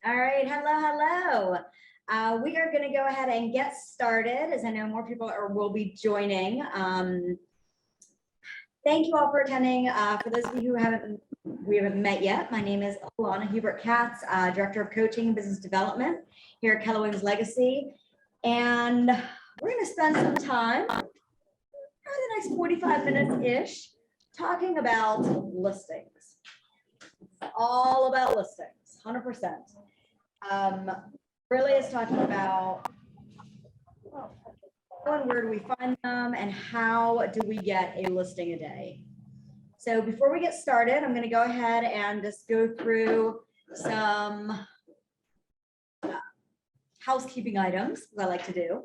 All right, hello. We are going to go ahead and get started, as I know more people will be joining. Thank you all for attending. For those of you who we haven't met yet, my name is Alana Hubert-Katz, Director of Coaching and Business Development here at Keller Williams Legacy. And we're going to spend some time, probably the next 45 minutes-ish, talking about listings. All about listings, 100%. Really is talking about where do we find them and how do we get a listing a day. So before we get started, I'm going to go ahead and just go through some housekeeping items, as I like to do.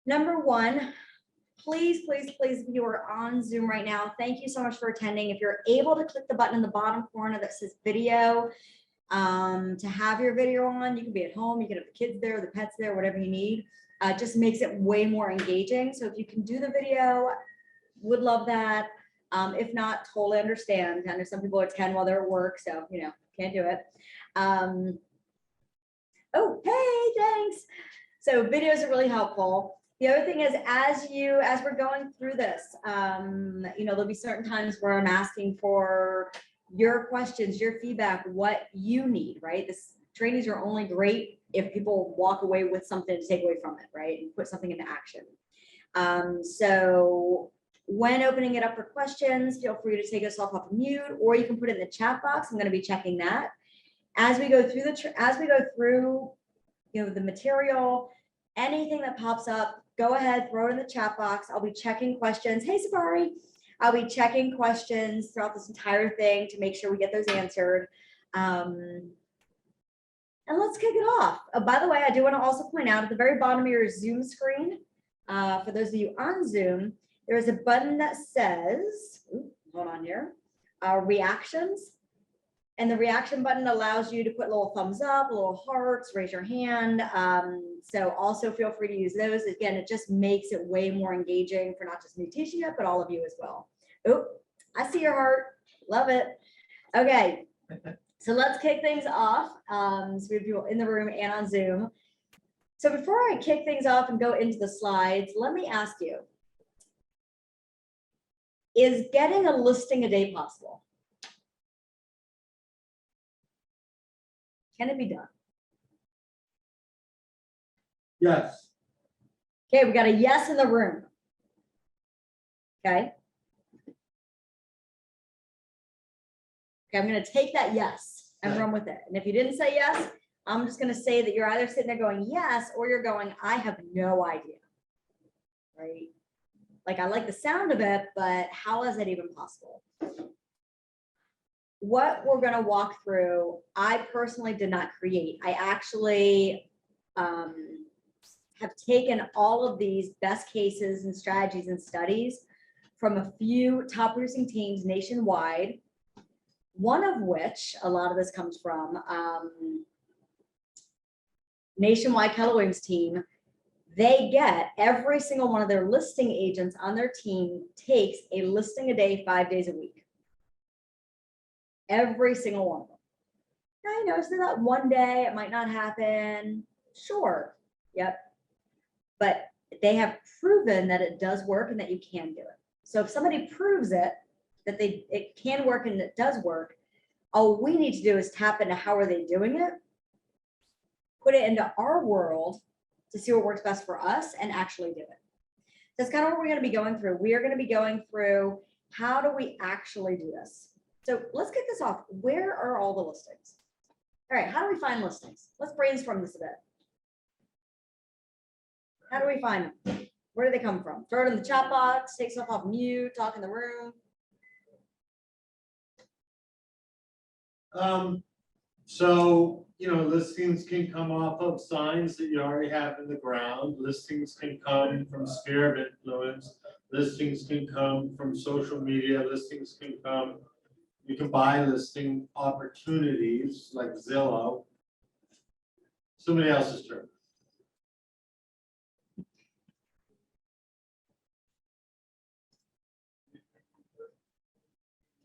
Number one, please, if you are on Zoom right now, thank you so much for attending. If you're able to click the button in the bottom corner that says video, to have your video on, you can be at home, you can have the kids there, the pets there, whatever you need. It just makes it way more engaging. So if you can do the video, would love that. If not, totally understand. I know some people can while they're at work, so can't do it. Oh, hey, thanks. So videos are really helpful. The other thing is, as we're going through this, there'll be certain times where I'm asking for your questions, your feedback, what you need, right? This trainings are only great if people walk away with something to take away from it, right? And put something into action. So when opening it up for questions, feel free to take yourself off mute, or you can put it in the chat box. I'm going to be checking that as we go through the material. Anything that pops up, go ahead, throw it in the chat box. I'll be checking questions. Hey, Safari. I'll be checking questions throughout this entire thing to make sure we get those answered. And let's kick it off. By the way, I do want to also point out at the very bottom of your Zoom screen, for those of you on Zoom, there is a button that says, hold on here, reactions. And the reaction button allows you to put little thumbs up, little hearts, raise your hand. So also feel free to use those. Again, it just makes it way more engaging for not just me teaching it, but all of you as well. Oh, I see your heart. Love it. Okay, so let's kick things off. So we have people in the room and on Zoom. So before I kick things off and go into the slides, let me ask you, is getting a listing a day possible? Can it be done? Yes. Okay, we got a yes in the room. Okay. Okay, I'm going to take that yes and run with it. And if you didn't say yes, I'm just going to say that you're either sitting there going yes, or you're going, I have no idea. Right? Like, I like the sound of it, but how is it even possible? What we're going to walk through, I personally did not create. I actually have taken all of these best cases and strategies and studies from a few top producing teams nationwide, one of which a lot of this comes from nationwide Keller Williams team. They get every single one of their listing agents on their team takes a listing a day, 5 days a week. Every single one of them. Now, so that one day it might not happen. Sure. Yep. But they have proven that it does work and that you can do it. So if somebody proves it, that it can work and it does work, all we need to do is tap into how are they doing it, put it into our world to see what works best for us and actually do it. That's kind of what we're going to be going through. We are going to be going through how do we actually do this. So let's get this off. Where are all the listings? All right, how do we find listings? Let's brainstorm this a bit. How do we find them? Where do they come from? Throw it in the chat box, take stuff off mute, talk in the room. Listings can come off of signs that you already have in the ground. Listings can come from sphere of influence. Listings can come from social media. Listings can come. You can buy listing opportunities like Zillow. Somebody else's turn.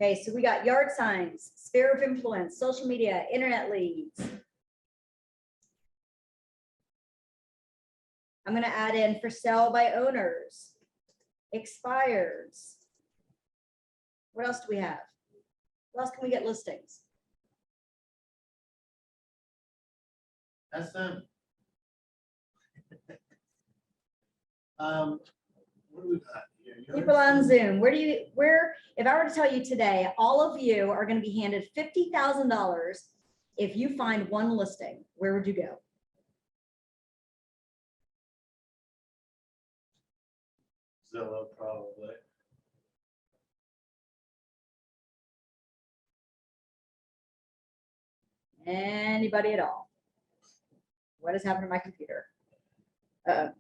Okay, so we got yard signs, sphere of influence, social media, internet leads. I'm gonna add in for sale by owners, expireds. What else do we have? What else can we get listings? That's them. What do we got here? People on Zoom, if I were to tell you today, all of you are gonna be handed $50,000 if you find one listing, where would you go? Zillow, probably. Anybody at all? What has happened to my computer? No, I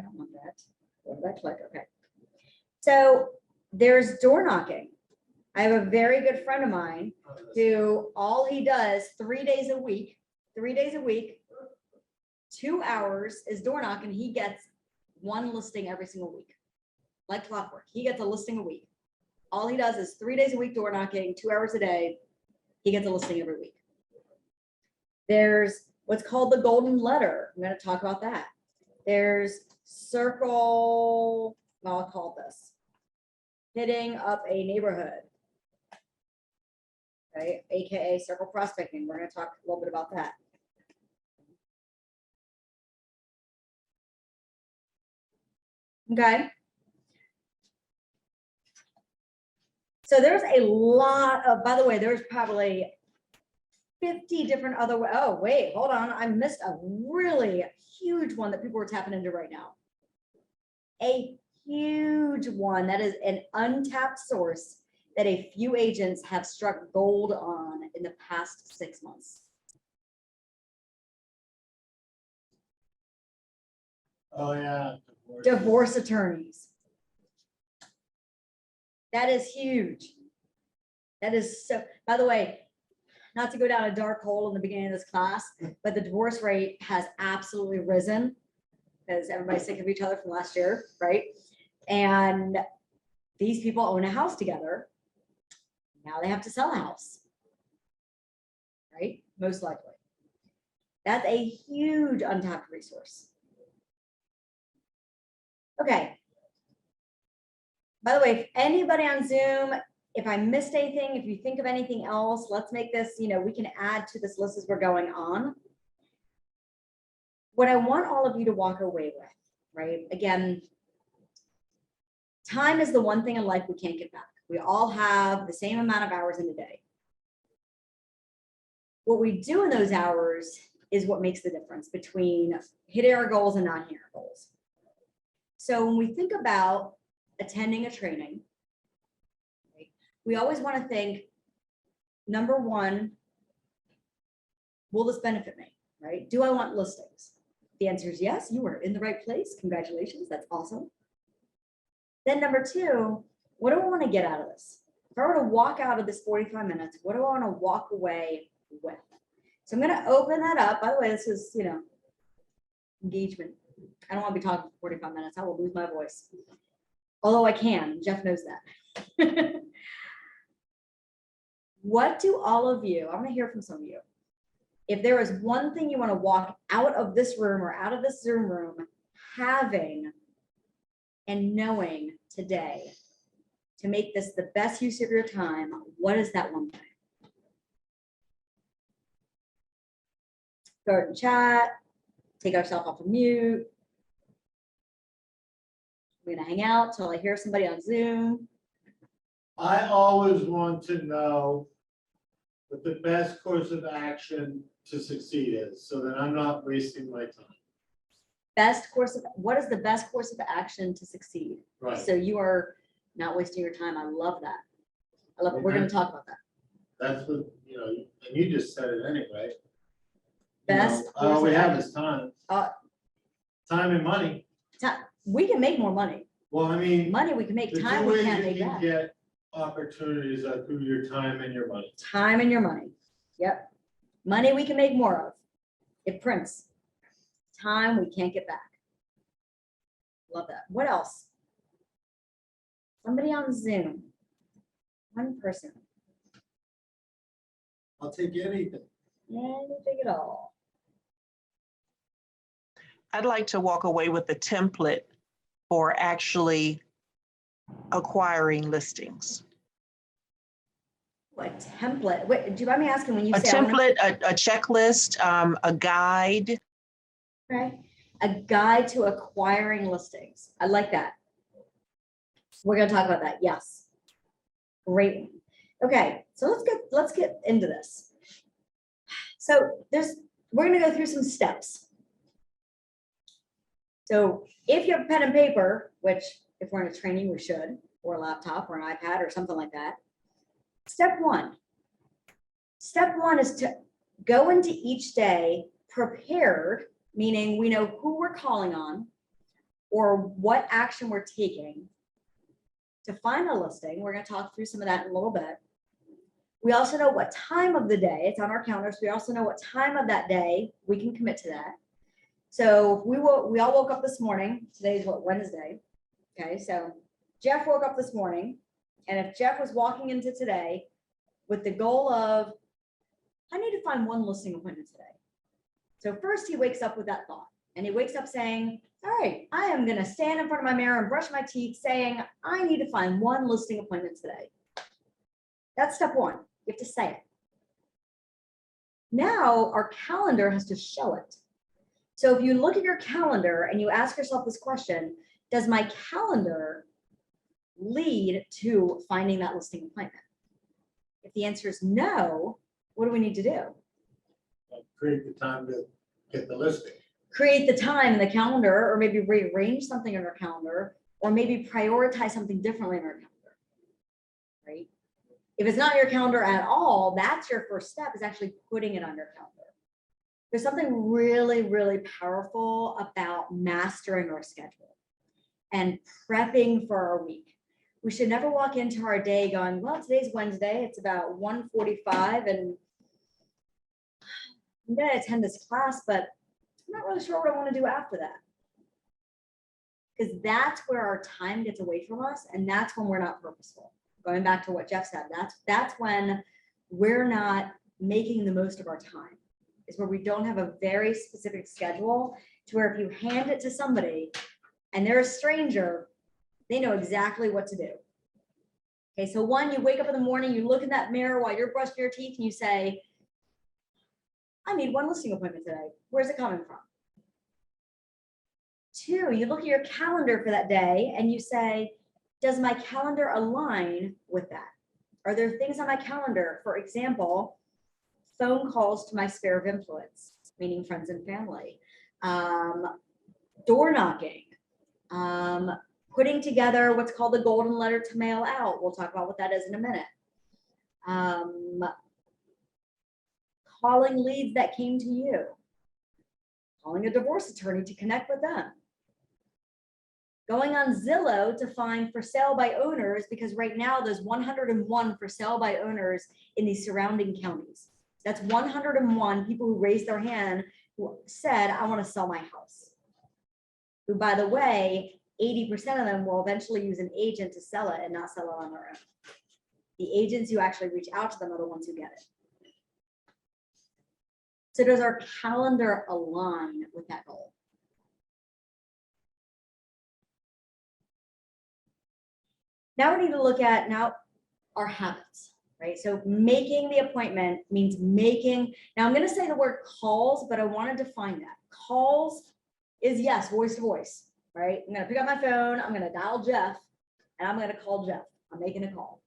don't want that. What did I click? Okay. So there's door knocking. I have a very good friend of mine who all he does 3 days a week, 2 hours is door knocking. He gets one listing every single week, like clockwork. He gets a listing a week. All he does is 3 days a week door knocking, 2 hours a day. He gets a listing every week. There's what's called the golden letter. I'm going to talk about that. There's circle, well, I'll call this hitting up a neighborhood. Okay, AKA circle prospecting. We're going to talk a little bit about that. Okay. So there's a lot of, by the way, there's probably 50 different other, oh, wait, hold on. I missed a really huge one that people are tapping into right now. A huge one that is an untapped source that a few agents have struck gold on in the past 6 months. Oh, yeah. Divorce attorneys. That is huge. That is so, by the way, not to go down a dark hole in the beginning of this class, but the divorce rate has absolutely risen because everybody's sick of each other from last year, right? And these people own a house together. Now they have to sell a house, right? Most likely. That's a huge untapped resource. Okay. By the way, if anybody on Zoom, if I missed anything, if you think of anything else, let's make this, we can add to this list as we're going on. What I want all of you to walk away with, right? Again, time is the one thing in life we can't get back. We all have the same amount of hours in a day. What we do in those hours is what makes the difference between hitting our goals and not hitting our goals. So when we think about attending a training, right, we always want to think, number one, will this benefit me, right? Do I want listings? The answer is yes, you are in the right place. Congratulations, that's awesome. Then number two, what do I want to get out of this? If I were to walk out of this 45 minutes, what do I want to walk away with? So I'm going to open that up. By the way, this is, engagement. I don't want to be talking for 45 minutes. I will lose my voice. Although I can, Jeff knows that. What do all of you, I'm going to hear from some of you. If there is one thing you want to walk out of this room or out of this Zoom room having and knowing today to make this the best use of your time, what is that one thing? Go ahead and chat, take ourselves off of mute. We're going to hang out till I hear somebody on Zoom. I always want to know what the best course of action to succeed is, so that I'm not wasting my time. What is the best course of action to succeed? Right. So you are not wasting your time. I love that. I love it. We're going to talk about that. That's what, and you just said it anyway. Best All we course of have action. is time. Time and money. We can make more money. Well, I mean. Money we can make, the time two we ways can't you make can back. get opportunities are through your time and your money. Time and your money. Yep. Money we can make more of. It prints. Time we can't get back. Love that. What else? Somebody on Zoom. One person. I'll take anything. Anything at all. I'd like to walk away with the template for actually acquiring listings. What template? Wait, do you mind me asking when you A say I wanna- template, a checklist, a guide. Okay, a guide to acquiring listings. I like that. We're gonna talk about that. Yes. Great. Okay, so let's get into this. So we're gonna go through some steps. So if you have a pen and paper, which if we're in a training, we should, or a laptop or an iPad or something like that. Step one is to go into each day prepared, meaning we know who we're calling on or what action we're taking to find a listing. We're going to talk through some of that in a little bit. We also know what time of the day, it's on our calendars. We also know what time of that day we can commit to that. So we all woke up this morning. Today's what, Wednesday. Okay, so Jeff woke up this morning, and if Jeff was walking into today with the goal of, I need to find one listing appointment today. So first he wakes up with that thought, and he wakes up saying, all right, I am gonna stand in front of my mirror and brush my teeth saying, I need to find one listing appointment today. That's step one, you have to say it. Now our calendar has to show it. So if you look at your calendar and you ask yourself this question, does my calendar lead to finding that listing appointment? If the answer is no, what do we need to do? Create the time to get the listing. Create the time in the calendar, or maybe rearrange something in our calendar, or maybe prioritize something differently in our calendar, right? If it's not in your calendar at all, that's your first step, is actually putting it on your calendar. There's something really, really powerful about mastering our schedule and prepping for our week. We should never walk into our day going, well, today's Wednesday, it's about 1:45 and I'm gonna attend this class, but I'm not really sure what I want to do after that. Because that's where our time gets away from us, and that's when we're not purposeful. Going back to what Jeff said, that's when we're not making the most of our time. Is where we don't have a very specific schedule to where if you hand it to somebody and they're a stranger, they know exactly what to do. Okay, so one, you wake up in the morning, you look in that mirror while you're brushing your teeth and you say, I need one listing appointment today. Where's it coming from? Two, you look at your calendar for that day and you say, does my calendar align with that? Are there things on my calendar, for example, phone calls to my sphere of influence, meaning friends and family, door knocking, putting together what's called the golden letter to mail out. We'll talk about what that is in a minute. Calling leads that came to you, calling a divorce attorney to connect with them, going on Zillow to find for sale by owners, because right now there's 101 for sale by owners in the surrounding counties. That's 101 people who raised their hand who said, I want to sell my house. Who, by the way, 80% of them will eventually use an agent to sell it and not sell it on their own. The agents who actually reach out to them are the ones who get it. So does our calendar align with that goal? Now we need to look at our habits, right? So making the appointment means making, now I'm going to say the word calls, but I want to define that. Calls is, yes, voice to voice, right? I'm going to pick up my phone, I'm going to dial Jeff, and I'm going to call Jeff. I'm making a call.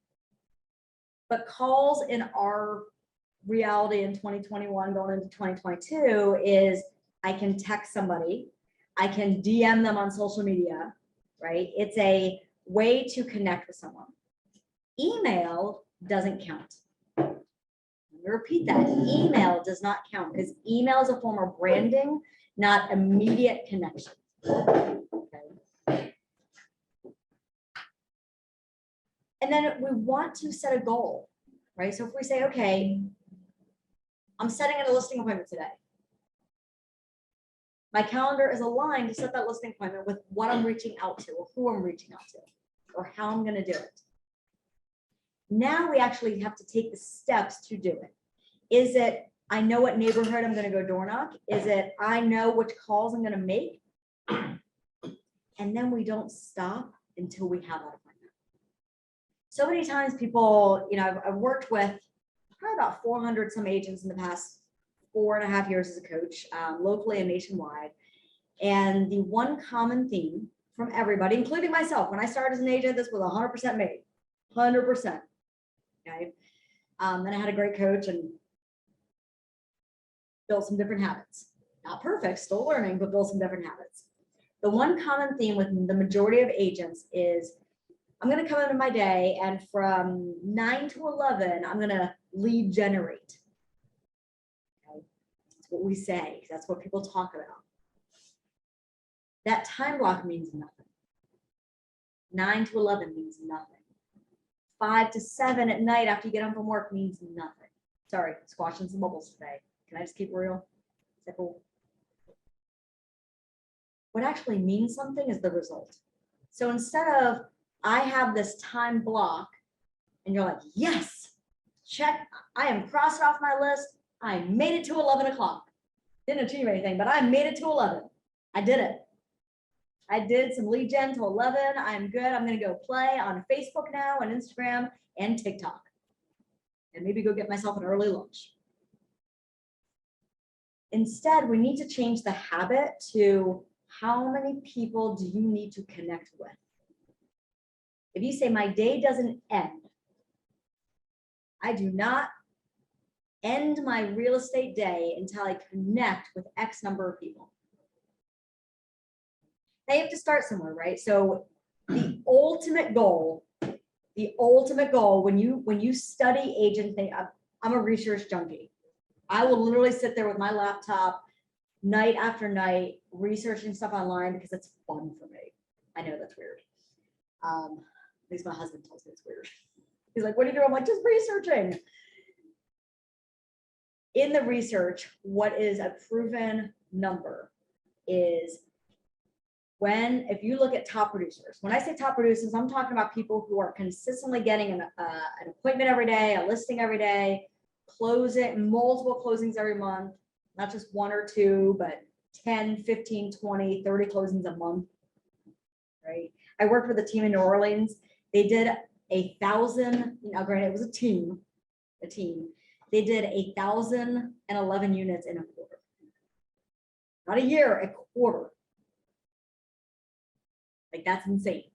But calls in our reality in 2021 going into 2022 is I can text somebody, I can DM them on social media, right? It's a way to connect with someone. Email doesn't count. Let me repeat that. Email does not count because email is a form of branding, not immediate connection. Okay. And then we want to set a goal, right? So if we say, okay, I'm setting a listing appointment today. My calendar is aligned to set that listing appointment with what I'm reaching out to, or who I'm reaching out to, or how I'm going to do it. Now we actually have to take the steps to do it. Is it I know what neighborhood I'm gonna go door knock? Is it, I know which calls I'm gonna make? And then we don't stop until we have that appointment. So many times people, I've worked with probably about 400 some agents in the past 4.5 years as a coach, locally and nationwide. And the one common theme from everybody, including myself, when I started as an agent, this was 100% me, 100%. Okay. Then I had a great coach and built some different habits. Not perfect, still learning, but built some different habits. The one common theme with the majority of agents is I'm going to come into my day and from 9 to 11, I'm going to lead generate. Okay. That's what we say. That's what people talk about. That time block means nothing. 9 to 11 means nothing. 5 to 7 at night after you get home from work means nothing. Sorry, squashing some bubbles today. Can I just keep it real? Is that cool? What actually means something is the result. So instead of I have this time block and you're like, yes, check, I am crossed off my list. I made it to 11 o'clock. Didn't achieve anything, but I made it to 11. I did it. I did some lead gen to 11. I'm good. I'm going to go play on Facebook now and Instagram and TikTok. And maybe go get myself an early lunch. Instead, we need to change the habit to how many people do you need to connect with? If you say my day doesn't end, I do not end my real estate day until I connect with X number of people. They have to start somewhere, right? So the ultimate goal when you study agent thing, I'm a research junkie. I will literally sit there with my laptop night after night researching stuff online because it's fun for me. I know that's weird. At least my husband tells me it's weird. He's like, what are you doing? I'm like, just researching. In the research, what is a proven number is if you look at top producers, when I say top producers, I'm talking about people who are consistently getting an appointment every day, a listing every day, multiple closings every month, not just 1 or 2, but 10, 15, 20, 30 closings a month, right? I worked with a team in New Orleans. They did 1,000, now granted it was a team. They did 1,011 units in a quarter. Not a year, a quarter. Like that's insane.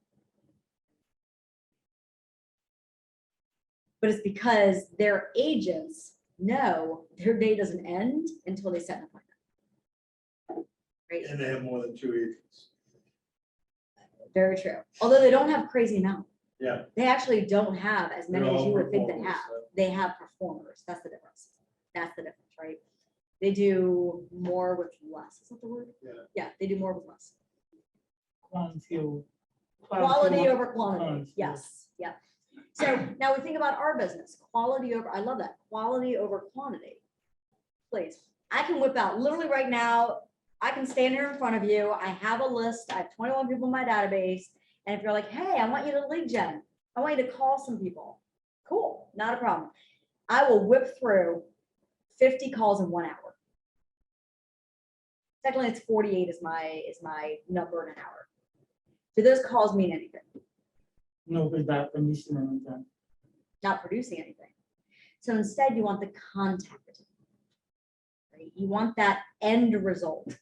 But it's because their agents know their day doesn't end until they set an appointment. Right? And they have more than 2 agents. Very true. Although they don't have crazy amount. Yeah. They actually don't have as many They're as all you would think they performers, have. so. They have performers. That's the difference. That's the difference, right? They do more with less. Is that the word? Yeah. Yeah, they do more with less. Quality Over quantity. quantity. Yes. Yeah. So now we think about our business. I love that. Quality over quantity. Please. I can whip out literally right now. I can stand here in front of you. I have a list. I have 21 people in my database. And if you're like, hey, I want you to lead gen. I want you to call some people. Cool. Not a problem. I will whip through 50 calls in 1 hour. Technically, it's 48 is my number in an hour. Do those calls mean anything? No, but that condition and that. Not producing anything. So instead, you want the contact. Right? You want that end result.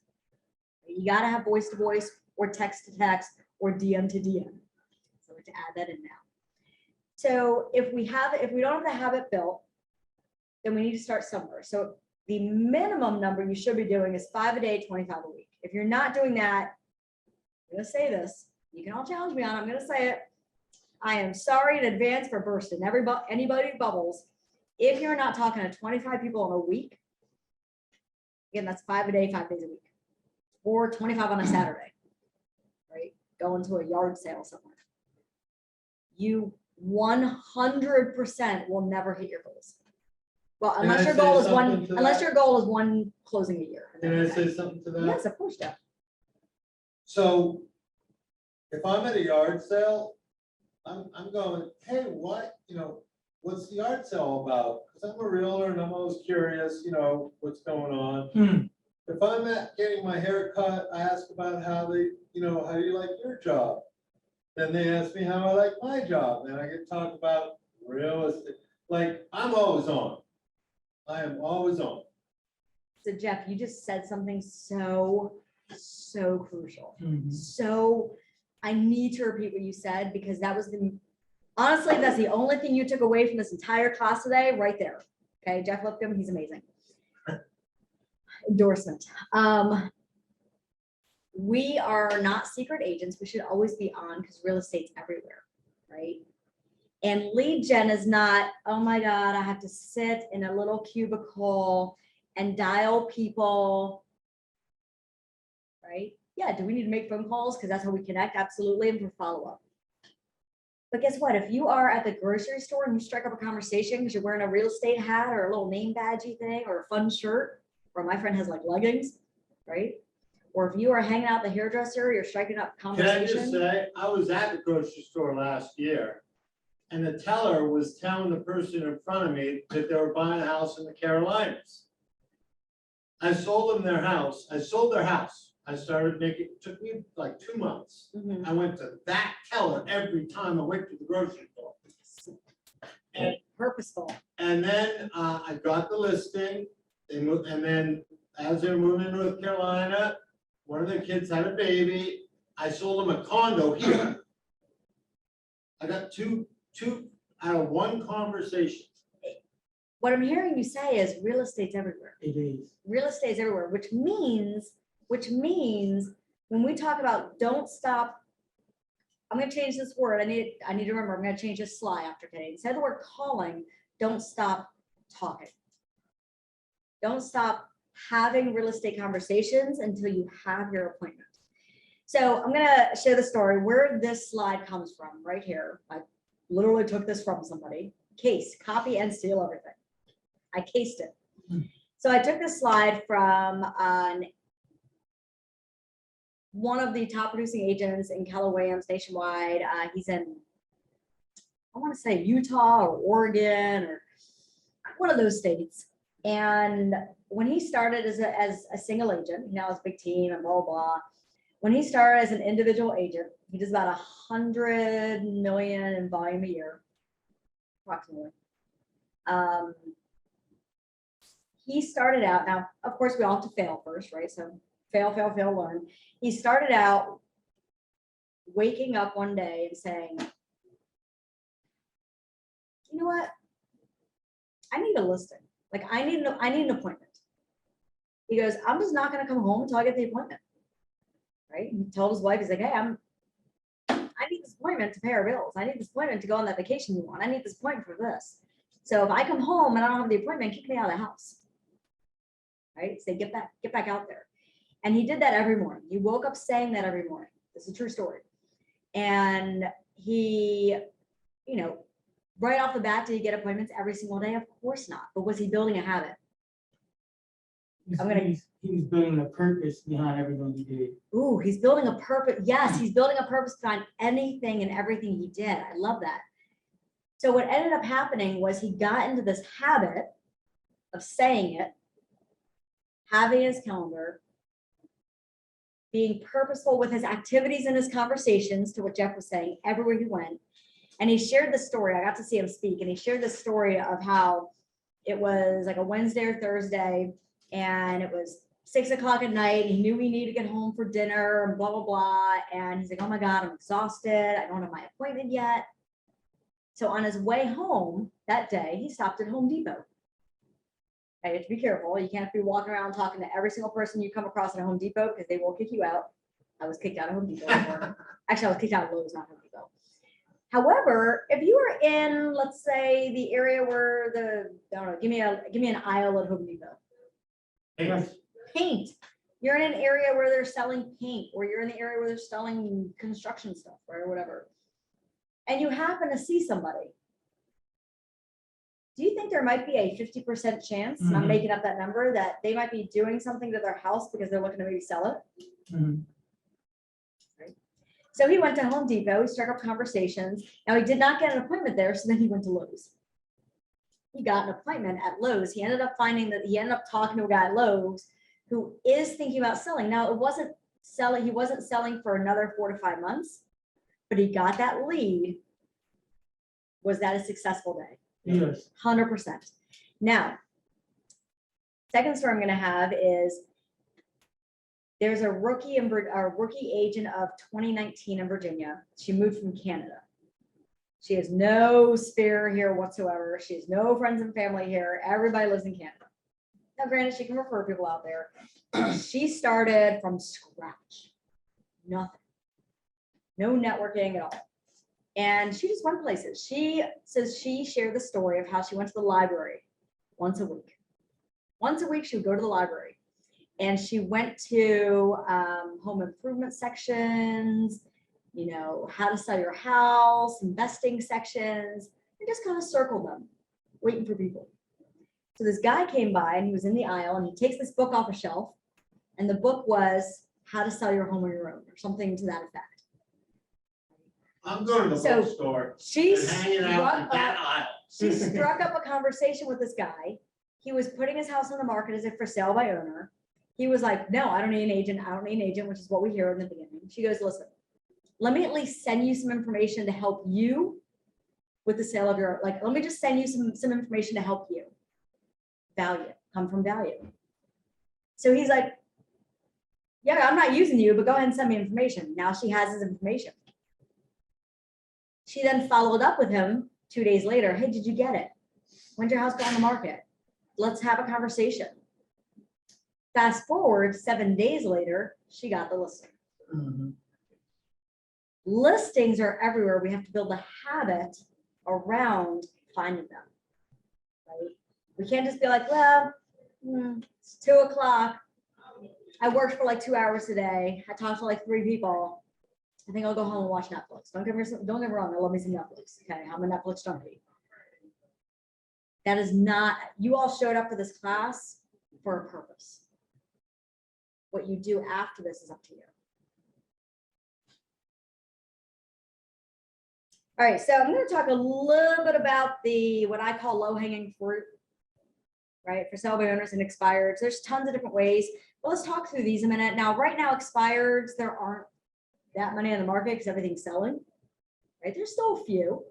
You got to have voice to voice or text to text or DM to DM. So to add that in now. So if we don't have the habit built, then we need to start somewhere. So the minimum number you should be doing is 5 a day, 25 a week. If you're not doing that, I'm going to say this. You can all challenge me on it. I'm going to say it. I am sorry in advance for bursting anybody's bubbles. If you're not talking to 25 people in a week, again, that's 5 a day, 5 days a week, or 25 on a Saturday, right? Going to a yard sale somewhere. You 100% will never hit your goals. Well, Can I unless your say goal is something to unless that? your goal is 1 closing a year. Can I say something to that? Yes, of course, Jeff. So if I'm at a yard sale, I'm going, hey, what, what's the art sale about? Because I'm a realtor and I'm always curious, what's going on. Hmm. If I'm getting my hair cut, I ask about how they, how do you like your job? Then they ask me how I like my job, and I get to talk about real estate. Like, I'm always on. I am always on. So Jeff, you just said something so crucial. Mhm. So I need to repeat what you said because that was honestly, that's the only thing you took away from this entire class today, right there. Okay, Jeff Lipcomb, he's amazing. Endorsement. We are not secret agents. We should always be on because real estate's everywhere, right? And lead gen is not, oh my God, I have to sit in a little cubicle and dial people, right? Yeah, do we need to make phone calls? Because that's how we connect, absolutely, and for follow-up. But guess what? If you are at the grocery store and you strike up a conversation because you're wearing a real estate hat or a little name badgy thing or a fun shirt, or my friend has like leggings, right? Or if you are hanging out at the hairdresser, you're striking up Can I just conversation. say, I was at the grocery store last year, and the teller was telling the person in front of me that they were buying a house in the Carolinas. I sold them their house. I sold their house. I started making, it took me like 2 months. Mhm. I went to that teller every time I went to the grocery store. Purposeful. And then I got the listing, they moved, and then as they were moving to North Carolina, one of their kids had a baby. I sold them a condo here. I got two out of one conversation. What I'm hearing you say is real estate's everywhere. It is. Real estate's everywhere, which means when we talk about don't stop, I'm gonna change this word. I need to remember, I'm gonna change this slide after today. Instead of the word calling, don't stop talking. Don't stop having real estate conversations until you have your appointment. So I'm gonna share the story where this slide comes from right here. I literally took this from somebody. Case, copy and steal everything. I cased it. So I took this slide from one of the top producing agents in Keller Williams nationwide. He's in, I want to say Utah or Oregon or one of those states. And when he started as a single agent, he now has a big team and blah, blah, blah. When he started as an individual agent, he does about 100 million in volume a year, approximately. He started out, now, of course, we all have to fail first, right? So fail, learn. He started out waking up one day and saying, you know what? I need a listing. Like I need an appointment. He goes, I'm just not going to come home until I get the appointment. Right? He told his wife, he's like, hey, I need this appointment to pay our bills. I need this appointment to go on that vacation you want. I need this appointment for this. So if I come home and I don't have the appointment, kick me out of the house. Right? Say, get back out there. And he did that every morning. He woke up saying that every morning. This is a true story. And he, right off the bat, did he get appointments every single day? Of course not. But was he building a habit? He was building a purpose behind everything he did. Ooh, he's building a purpose. Yes, he's building a purpose behind anything and everything he did. I love that. So what ended up happening was he got into this habit of saying it, having his calendar, being purposeful with his activities and his conversations, to what Jeff was saying, everywhere he went. And he shared the story. I got to see him speak, and he shared the story of how it was like a Wednesday or Thursday, and it was 6 o'clock at night. He knew he needed to get home for dinner and blah, blah, blah. And he's like, oh my God, I'm exhausted. I don't have my appointment yet. So on his way home that day, he stopped at Home Depot. You have to be careful. You can't be walking around talking to every single person you come across at a Home Depot because they will kick you out. I was kicked out of Home Depot before. Actually, I was kicked out of Lowe's, not Home Depot. However, if you are in, let's say, the area where I don't know, give me an aisle at Home Depot. Paint. You're in an area where they're selling paint, or you're in the area where they're selling construction stuff, or whatever, and you happen to see somebody. Do you think there might be a 50% chance, and I'm making up that number, that they might be doing something to their house because they're looking to maybe sell it? Right. So he went to Home Depot, he struck up conversations. Now he did not get an appointment there, so then he went to Lowe's. he got an appointment at Lowe's. He ended up finding that he ended up talking to a guy at Lowe's who is thinking about selling. Now, it wasn't selling, he wasn't selling for another 4 to 5 months, but he got that lead. Was that a successful day? Yes. 100%. Now, second story I'm going to have is there's a rookie agent of 2019 in Virginia. She moved from Canada. She has no sphere here whatsoever. She has no friends and family here. Everybody lives in Canada. Now, granted, she can refer people out there. She started from scratch. Nothing. No networking at all. And she just went places. She says she shared the story of how she went to the library once a week. Once a week, she would go to the library. And she went to home improvement sections, you know, how to sell your house, investing sections, and just kind of circled them, waiting for people. So this guy came by and he was in the aisle and he takes this book off a shelf. And the book was How to Sell Your Home on Your Own, or something to that effect. I'm going to the So, bookstore She and hanging out in that aisle. She struck up a conversation with this guy. He was putting his house on the market as if for sale by owner. He was like, no, I don't need an agent. I don't need an agent, which is what we hear in the beginning. She goes, listen, let me at least send you some information to help you with the sale of your, like, let me just send you some information to help you. Value, come from value. So he's like, yeah, I'm not using you, but go ahead and send me information. Now she has his information. She then followed up with him 2 days later. Hey, did you get it? When's your house go on the market? Let's have a conversation. Fast forward 7 days later, she got the listing. Mm-hmm. Listings are everywhere. We have to build a habit around finding them, right? We can't just be like, well, it's 2 o'clock. I worked for like 2 hours today. I talked to like 3 people. I think I'll go home and watch Netflix. Don't get me wrong. I love me some Netflix. Okay, I'm a Netflix junkie. That is not, you all showed up for this class for a purpose. What you do after this is up to you. All right, so I'm going to talk a little bit about what I call low-hanging fruit, right? For sale by owners and expireds. There's tons of different ways. But let's talk through these a minute. Now, right now, expireds, there aren't that many on the market because everything's selling, right? There's still a few.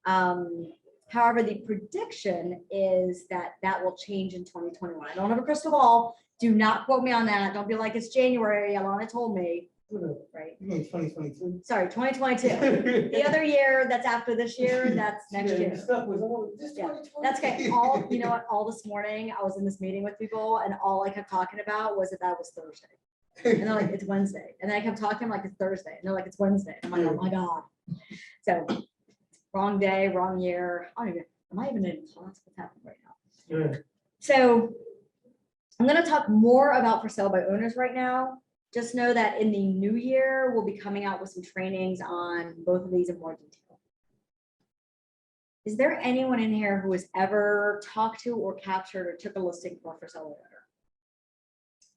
However, the prediction is that will change in 2021. I don't have a crystal ball. Do not quote me on that. Don't be like, it's January. Alana told me. Right. 2022. Sorry, 2022. The other year that's after this year, that's next year. Yeah, that's okay. All, you know what, all this morning I was in this meeting with people and all I kept talking about was that was Thursday. And they're like, it's Wednesday. And then I kept talking like it's Thursday. And they're like, it's Wednesday. I'm like, oh my God. So wrong day, wrong year. I don't even, am I even in class? What's happening right now? Yeah. So I'm going to talk more about for sale by owners right now. Just know that in the new year, we'll be coming out with some trainings on both of these in more detail. Is there anyone in here who has ever talked to or captured or took a listing for sale by owner?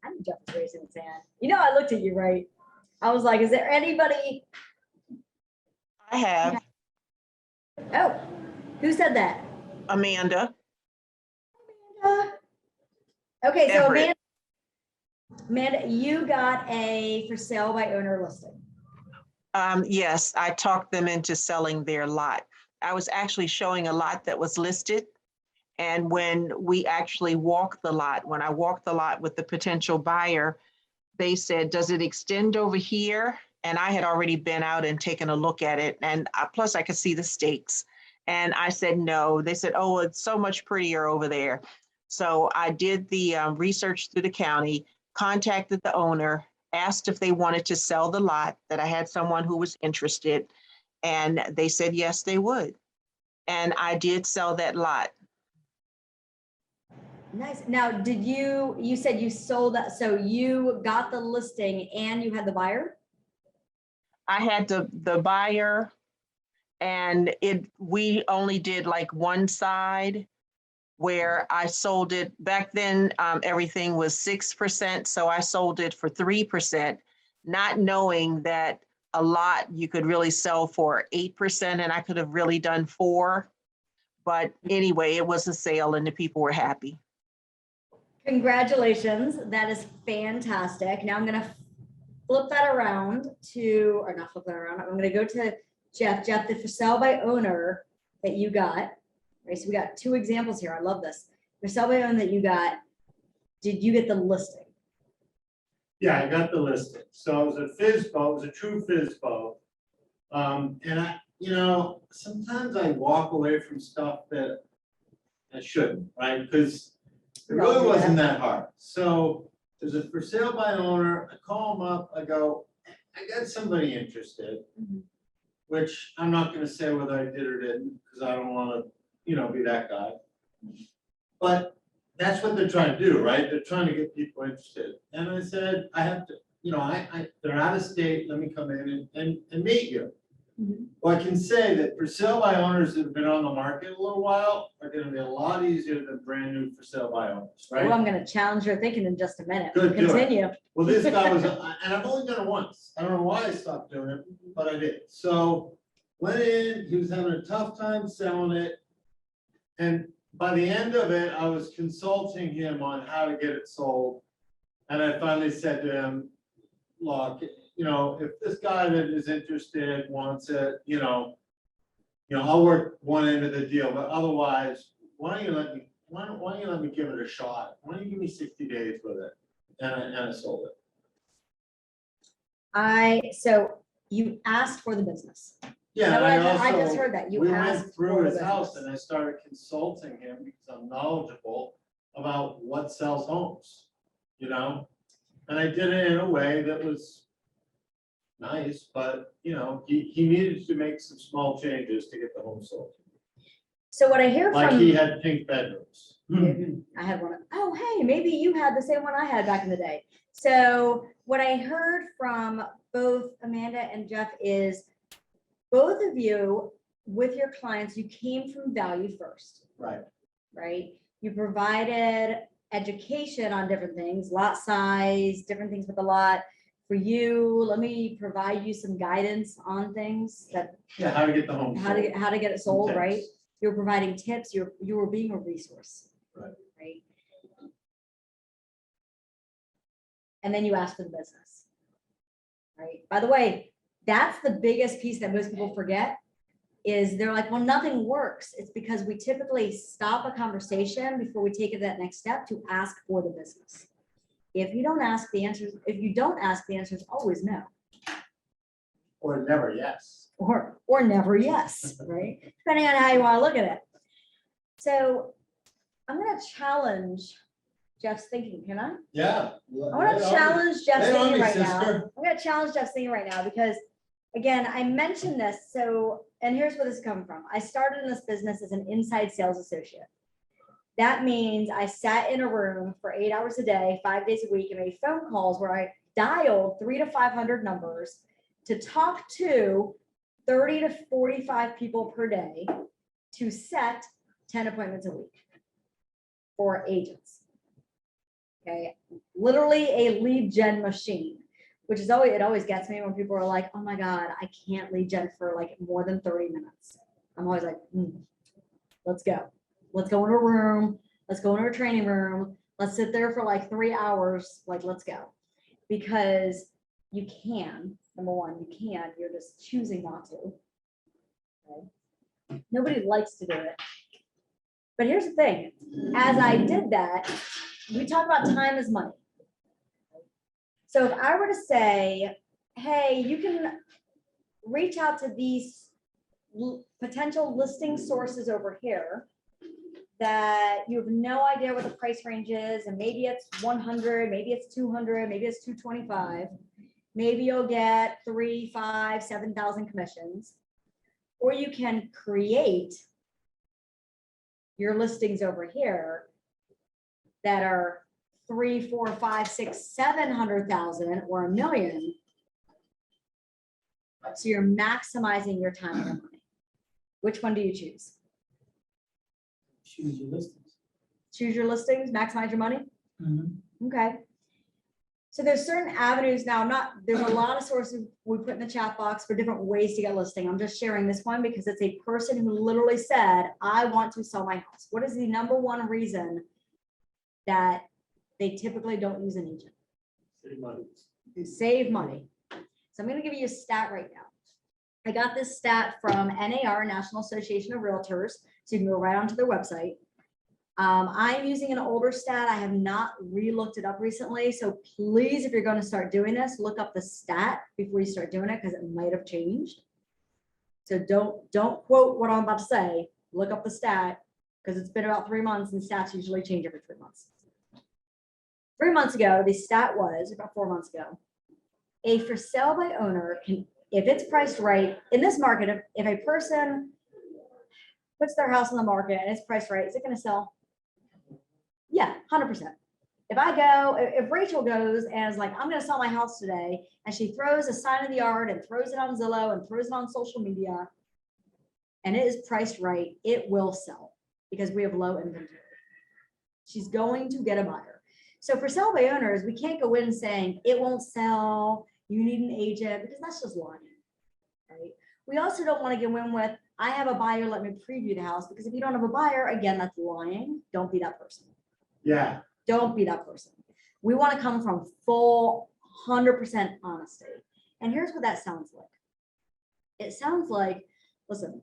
I'm just raising his hand. You know, I looked at you, right? I was like, is there anybody? I have. Oh, who said that? Amanda. Okay, so Everett. Amanda, you got a for sale by owner listing. Yes, I talked them into selling their lot. I was actually showing a lot that was listed. And when we actually walked the lot, when I walked the lot with the potential buyer, they said, does it extend over here? And I had already been out and taken a look at it. And plus I could see the stakes. And I said, no. They said, oh, it's so much prettier over there. So I did the research through the county, contacted the owner, asked if they wanted to sell the lot, that I had someone who was interested. And they said, yes, they would. And I did sell that lot. Nice. Now, did you said you sold that, so you got the listing and you had the buyer? I had the buyer, and we only did like one side where I sold it. Back then, everything was 6%, so I sold it for 3%, not knowing that a lot you could really sell for 8%, and I could have really done 4%. But anyway, it was a sale and the people were happy. Congratulations. That is fantastic. Now I'm gonna flip that around to, or not flip that around. I'm gonna go to Jeff. Jeff, the for sale by owner that you got. Right, so we got two examples here. I love this. For sale by owner that you got. Did you get the listing? Yeah, I got the listing. So it was a Fizz Ball, it was a true Fizz Ball. And I, sometimes I walk away from stuff that I shouldn't, right? Because it We all really do wasn't that hard. So there's a for sale by owner, I call them up, I go, I got somebody interested. Mhm. Which I'm not gonna say whether I did or didn't, because I don't wanna, be that guy. But that's what they're trying to do, right? They're trying to get people interested. And I said, I have to, they're out of state, let me come in and meet you. Mhm. Well, I can say that for sale by owners that have been on the market a little while are gonna be a lot easier than brand new for sale by owners, Well, right? I'm gonna challenge your thinking in just a minute. Good, do it. Continue. Well, this guy was, and I've only done it once. I don't know why I stopped doing it, but I did. So went in, he was having a tough time selling it. And by the end of it, I was consulting him on how to get it sold. And I finally said to him, look, if this guy that is interested wants it, I'll work one end of the deal, but otherwise, why don't you let me give it a shot? Why don't you give me 60 days with it? And I sold it. So you asked for the business. Yeah, Now, and I just also, heard that. You we asked went through for the his house business. and I started consulting him because I'm knowledgeable about what sells homes, And I did it in a way that was nice, but, he needed to make some small changes to get the home sold. So what I hear Like from. he had pink bedrooms. I had one. Oh, hey, maybe you had the same one I had back in the day. So what I heard from both Amanda and Jeff is both of you with your clients, you came from value first, Right. right? You provided education on different things, lot size, different things with the lot. For you, let me provide you some guidance on things that Yeah, how to get the home sold. how to get it sold, Tips. right? You're providing tips, you were being a resource. Right. Right? And then you ask for the business. Right? By the way, that's the biggest piece that most people forget is they're like, well, nothing works. It's because we typically stop a conversation before we take it that next step to ask for the business. If you don't ask, the answer is always no. Or never, yes. Or never yes, right? Depending on how you want to look at it. So I'm gonna challenge Jeff's thinking, can I? Yeah. I want to challenge Jeff's lay it on thinking me, right now. sister. I'm gonna challenge Jeff's thinking right now because, again, I mentioned this. So, and here's where this is coming from. I started in this business as an inside sales associate. That means I sat in a room for 8 hours a day, 5 days a week, and made phone calls where I dialed 300 to 500 numbers to talk to 30 to 45 people per day to set 10 appointments a week for agents. Okay, literally a lead gen machine, which is always, it always gets me when people are like, oh my God, I can't lead gen for like more than 30 minutes. I'm always like, let's go. Let's go in a room. Let's go into a training room. Let's sit there for like 3 hours. Like, let's go. Because you can, number one, you can, you're just choosing not to. Okay? Nobody likes to do it. But here's the thing. As I did that, we talk about time as money. So if I were to say, hey, you can reach out to these potential listing sources over here that you have no idea what the price range is, and maybe it's 100, maybe it's 200, maybe it's 225. Maybe you'll get 3, 5, 7,000 commissions, or you can create your listings over here that are 3, 4, 5, 6, 700,000 or $1 million. So you're maximizing your time and your money. Which one do you choose? Choose your listings. Choose your listings, maximize your money? Mhm. Okay. So there's certain avenues now, there's a lot of sources we put in the chat box for different ways to get listing. I'm just sharing this one because it's a person who literally said, I want to sell my house. What is the number one reason that they typically don't use an agent? Save money. Save money. So I'm going to give you a stat right now. I got this stat from NAR, National Association of Realtors. So you can go right onto their website. I'm using an older stat. I have not re-looked it up recently. So please, if you're going to start doing this, look up the stat before you start doing it because it might have changed. So don't quote what I'm about to say. Look up the stat because it's been about 3 months and stats usually change every 3 months. 3 months ago, the stat was about 4 months ago. A for sale by owner can, if it's priced right in this market, if a person puts their house on the market and it's priced right, is it going to sell? Yeah, 100%. If Rachel goes and is like, I'm going to sell my house today, and she throws a sign in the yard and throws it on Zillow and throws it on social media, and it is priced right, it will sell because we have low inventory. She's going to get a buyer. So for sell by owners, we can't go in saying it won't sell, you need an agent, because that's just lying, right? We also don't want to go in with, I have a buyer, let me preview the house, because if you don't have a buyer, again, that's lying. Don't be that person. Yeah. Don't be that person. We want to come from full 100% honesty. And here's what that sounds like. It sounds like, listen,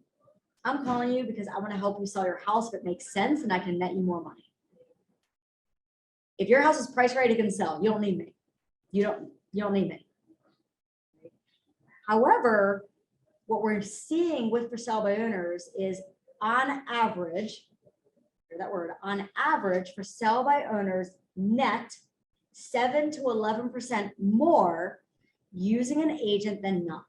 I'm calling you because I want to help you sell your house if it makes sense and I can net you more money. If your house is priced right, it can sell. You don't need me. You don't need me. However, what we're seeing with for sale by owners is on average, hear that word, on average for sale by owners net 7 to 11% more using an agent than not.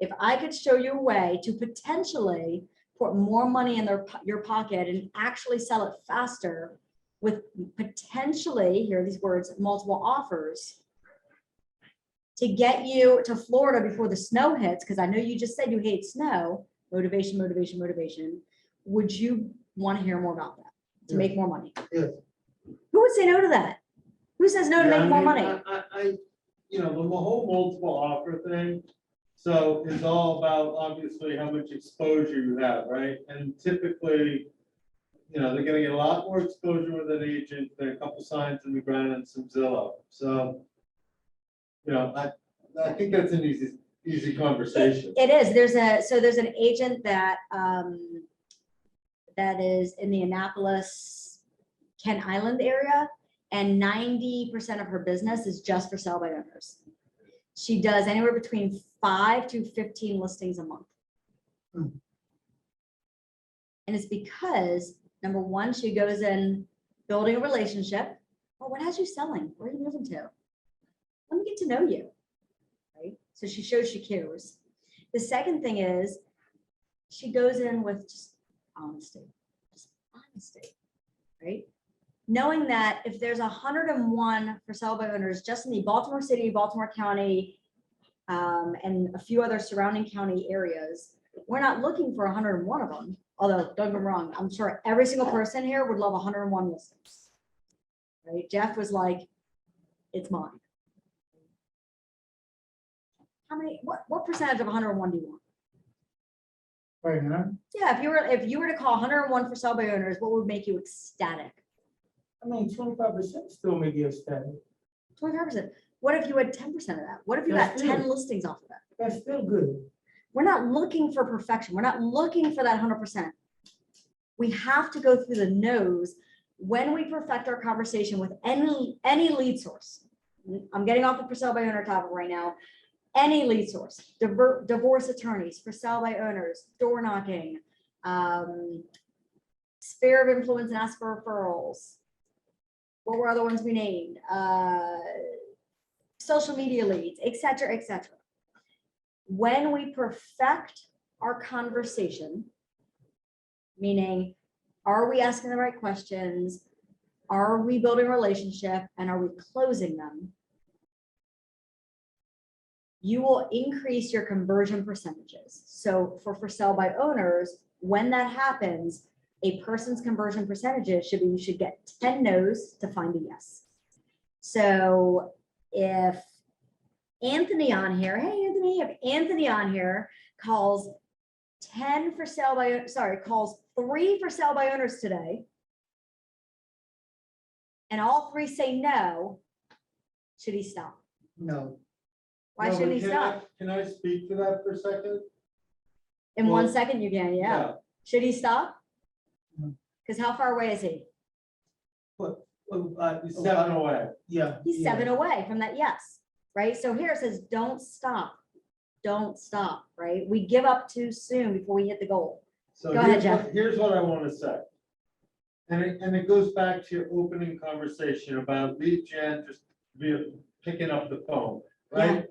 If I could show you a way to potentially put more money in your pocket and actually sell it faster with potentially, hear these words, multiple offers, to get you to Florida before the snow hits, because I know you just said you hate snow, motivation, motivation, motivation. Would you want to hear more about that to make more money? Yes. Who would say no to that? Who says no to Yeah, make more I mean, money? I, the whole multiple offer thing. So it's all about obviously how much exposure you have, right? And typically, they're gonna get a lot more exposure with an agent than a couple signs in the ground and some Zillow. So, I think that's an easy conversation. It is. There's an agent that that is in the Annapolis, Kent Island area, and 90% of her business is just for sale by owners. She does anywhere between 5 to 15 listings a month. And it's because, number one, she goes in building a relationship. Well, what has you selling? Where are you moving to? Let me get to know you, right? So she shows she cares. The second thing is she goes in with just honesty, right? Knowing that if there's 101 for sale by owners just in the Baltimore City, Baltimore County, and a few other surrounding county areas, we're not looking for 101 of them. Although, don't get me wrong, I'm sure every single person here would love 101 listings, right? Jeff was like, it's mine. How many, what percentage of 101 do you want? Right now, Yeah, if you were to call 101 for sale by owners, what would make you ecstatic? I mean, 25% still may give static. 25%. What if you had 10% of that? What if you got That's 10 good. listings off of that? That's still good. We're not looking for perfection. We're not looking for that 100%. We have to go through the nose when we perfect our conversation with any lead source. I'm getting off the for sale by owner topic right now. Any lead source, divorce attorneys, for sale by owners, door knocking, sphere of influence and ask for referrals. What were other ones we named? Social media leads, et cetera, et cetera. When we perfect our conversation, meaning, are we asking the right questions? Are we building a relationship? And are we closing them? You will increase your conversion percentages. So for sale by owners, when that happens, a person's conversion percentages should be, you should get 10 no's to find a yes. So if Anthony on here, hey Anthony, if Anthony on here calls 10 for sale by, calls 3 for sale by owners today, and all 3 say no, should he stop? No. Why No, shouldn't but he stop? Can I speak to that for a second? In well, 1 second, you can, yeah. Should he stop? No. Because how far away is he? What? 7 away. Yeah. He's yeah. 7 away from that yes, right? So here it says, don't stop. Don't stop, right? We give up too soon before we hit the goal. So Go ahead, Jeff. Here's what I want to say. And it goes back to your opening conversation about lead gen, just picking up the phone, right?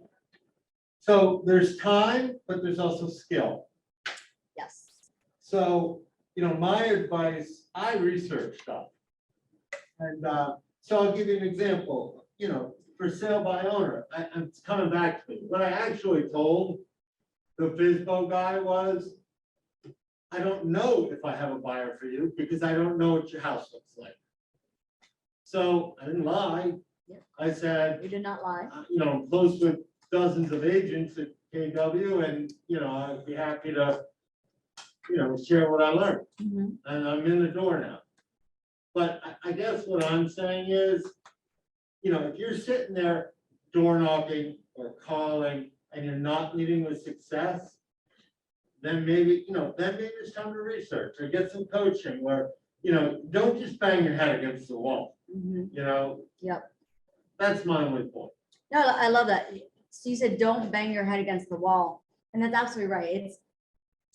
So there's time, but there's also skill. Yes. So, my advice, I research stuff. And so I'll give you an example, for sale by owner, it's coming back to me. What I actually told the Fizz Ball guy was, I don't know if I have a buyer for you because I don't know what your house looks like. So I didn't lie. Yep. I said, You did not lie. I'm close with dozens of agents at KW and, I'd be happy to, share what I learned. Mhm. And I'm in the door now. But I guess what I'm saying is, if you're sitting there door knocking or calling and you're not meeting with success, then maybe it's time to research or get some coaching where, don't just bang your head against the wall, Mhm. Yep. That's my only point. No, I love that. So you said, don't bang your head against the wall. And that's absolutely right. It's,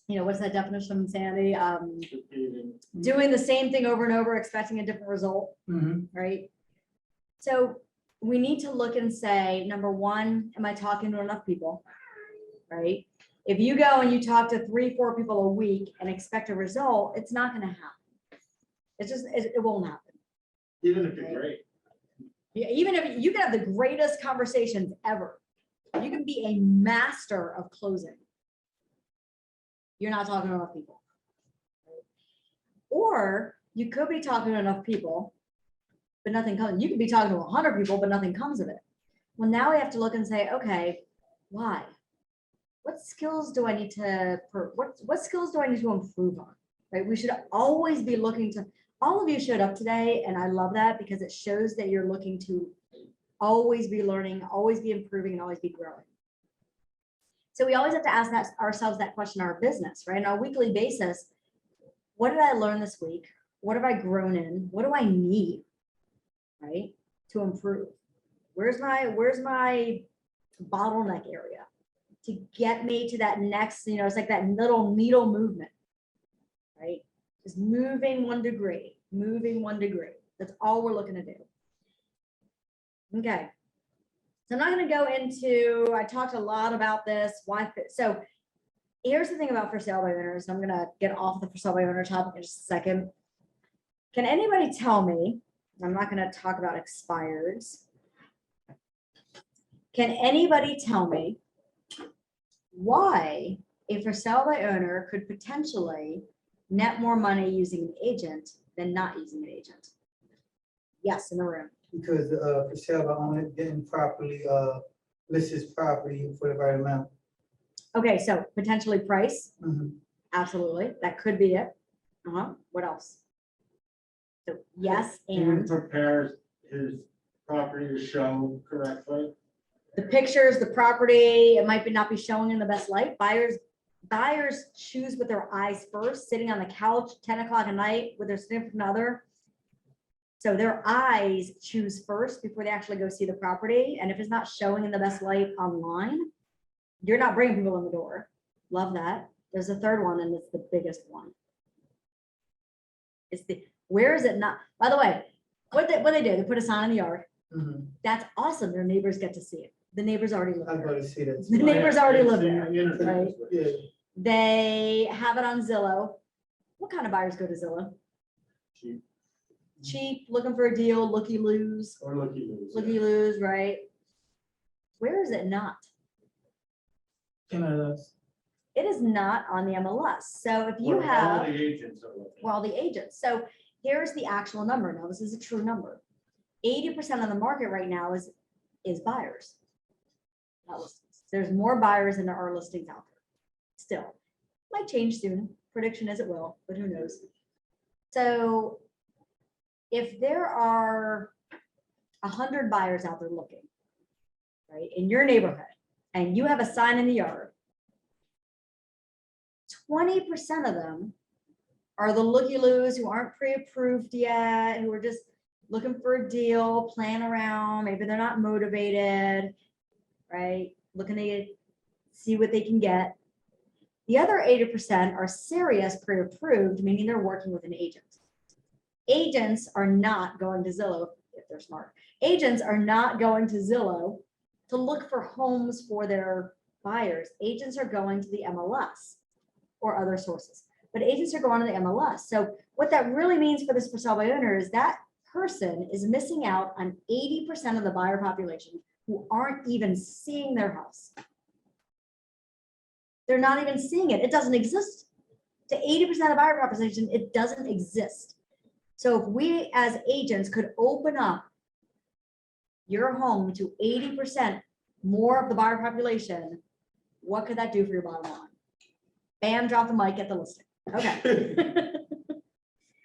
what's that definition of insanity? Doing the same thing over and over, expecting a different result, Mhm. right? So we need to look and say, number one, am I talking to enough people? Right? If you go and you talk to 3-4 people a week and expect a result, it's not going to happen. It won't happen. Even if you're great. Yeah, even if you can have the greatest conversations ever, you can be a master of closing. You're not talking to enough people. Or you could be talking to enough people, but nothing comes. You could be talking to 100 people, but nothing comes of it. Well, now we have to look and say, okay, why? What skills do I need to, what skills do I need to improve on? Right? We should always be looking to, all of you showed up today, and I love that because it shows that you're looking to always be learning, always be improving, and always be growing. So we always have to ask ourselves that question in our business, right? On a weekly basis, what did I learn this week? What have I grown in? What do I need, right, to improve? Where's my bottleneck area to get me to that next, it's like that little needle movement, right? Just moving 1 degree, moving 1 degree. That's all we're looking to do. Okay. So I'm not going to go into, I talked a lot about this. So here's the thing about for sale by owners. I'm going to get off the for sale by owner topic in just a second. Can anybody tell me, I'm not going to talk about expireds. Can anybody tell me why a for sale by owner could potentially net more money using an agent than not using an agent? Yes, in the room. Because for sale by owner didn't properly list his property for the right amount. Okay, so potentially price. Mhm. Absolutely, that could be it. What else? So yes, Even and prepares his property to show correctly. the pictures, the property, it might not be showing in the best light. Buyers choose with their eyes first, sitting on the couch 10 o'clock at night with their significant other. So their eyes choose first before they actually go see the property. And if it's not showing in the best light online, you're not bringing people in the door. Love that. There's a third one, and it's the biggest one. Where is it not? By the way, what they do, they put a sign in the yard. Mhm. That's awesome. Their neighbors get to see it. The neighbors already live I'd there. rather see that. The neighbors already live there. there. right? Yeah. They have it on Zillow. What kind of buyers go to Zillow? Cheap Cheap, looking for a deal, looky-loos, or looky-loos. looky-loos, right? Where is it not? MLS. It is not on the MLS. So if you Or all have, the agents are looking. well, the agents. So here's the actual number. Now, this is a true number. 80% of the market right now is buyers, not listings. There's more buyers than there are listings out there. Still, might change soon. Prediction is it will, but who knows? So if there are 100 buyers out there looking, right, in your neighborhood, and you have a sign in the yard, 20% of them are the looky-loos who aren't pre-approved yet, who are just looking for a deal, playing around. Maybe they're not motivated, right? Looking to see what they can get. The other 80% are serious pre-approved, meaning they're working with an agent. Agents are not going to Zillow, if they're smart. Agents are not going to Zillow to look for homes for their buyers. Agents are going to the MLS or other sources, but agents are going to the MLS. So what that really means for this for sale by owner is that person is missing out on 80% of the buyer population who aren't even seeing their house. They're not even seeing it. It doesn't exist. To 80% of buyer population, it doesn't exist. So if we as agents could open up your home to 80% more of the buyer population, what could that do for your bottom line? Bam, drop the mic, get the listing. Okay.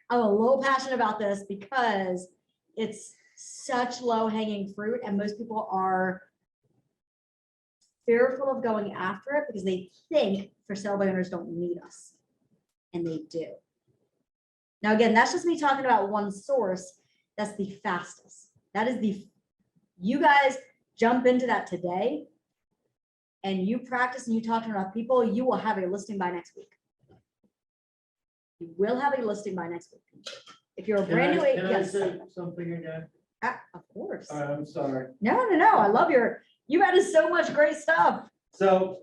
I'm a little passionate about this because it's such low hanging fruit and most people are fearful of going after it because they think for sale by owners don't need us, and they do. Now, again, that's just me talking about one source. That's the fastest. That is you guys jump into that today and you practice and you talk to enough people, you will have a listing by next week. You will have a listing by next week. If you're a brand new agent, Can I yes. say something again? Of course. I'm sorry. No. I love you added so much great stuff. So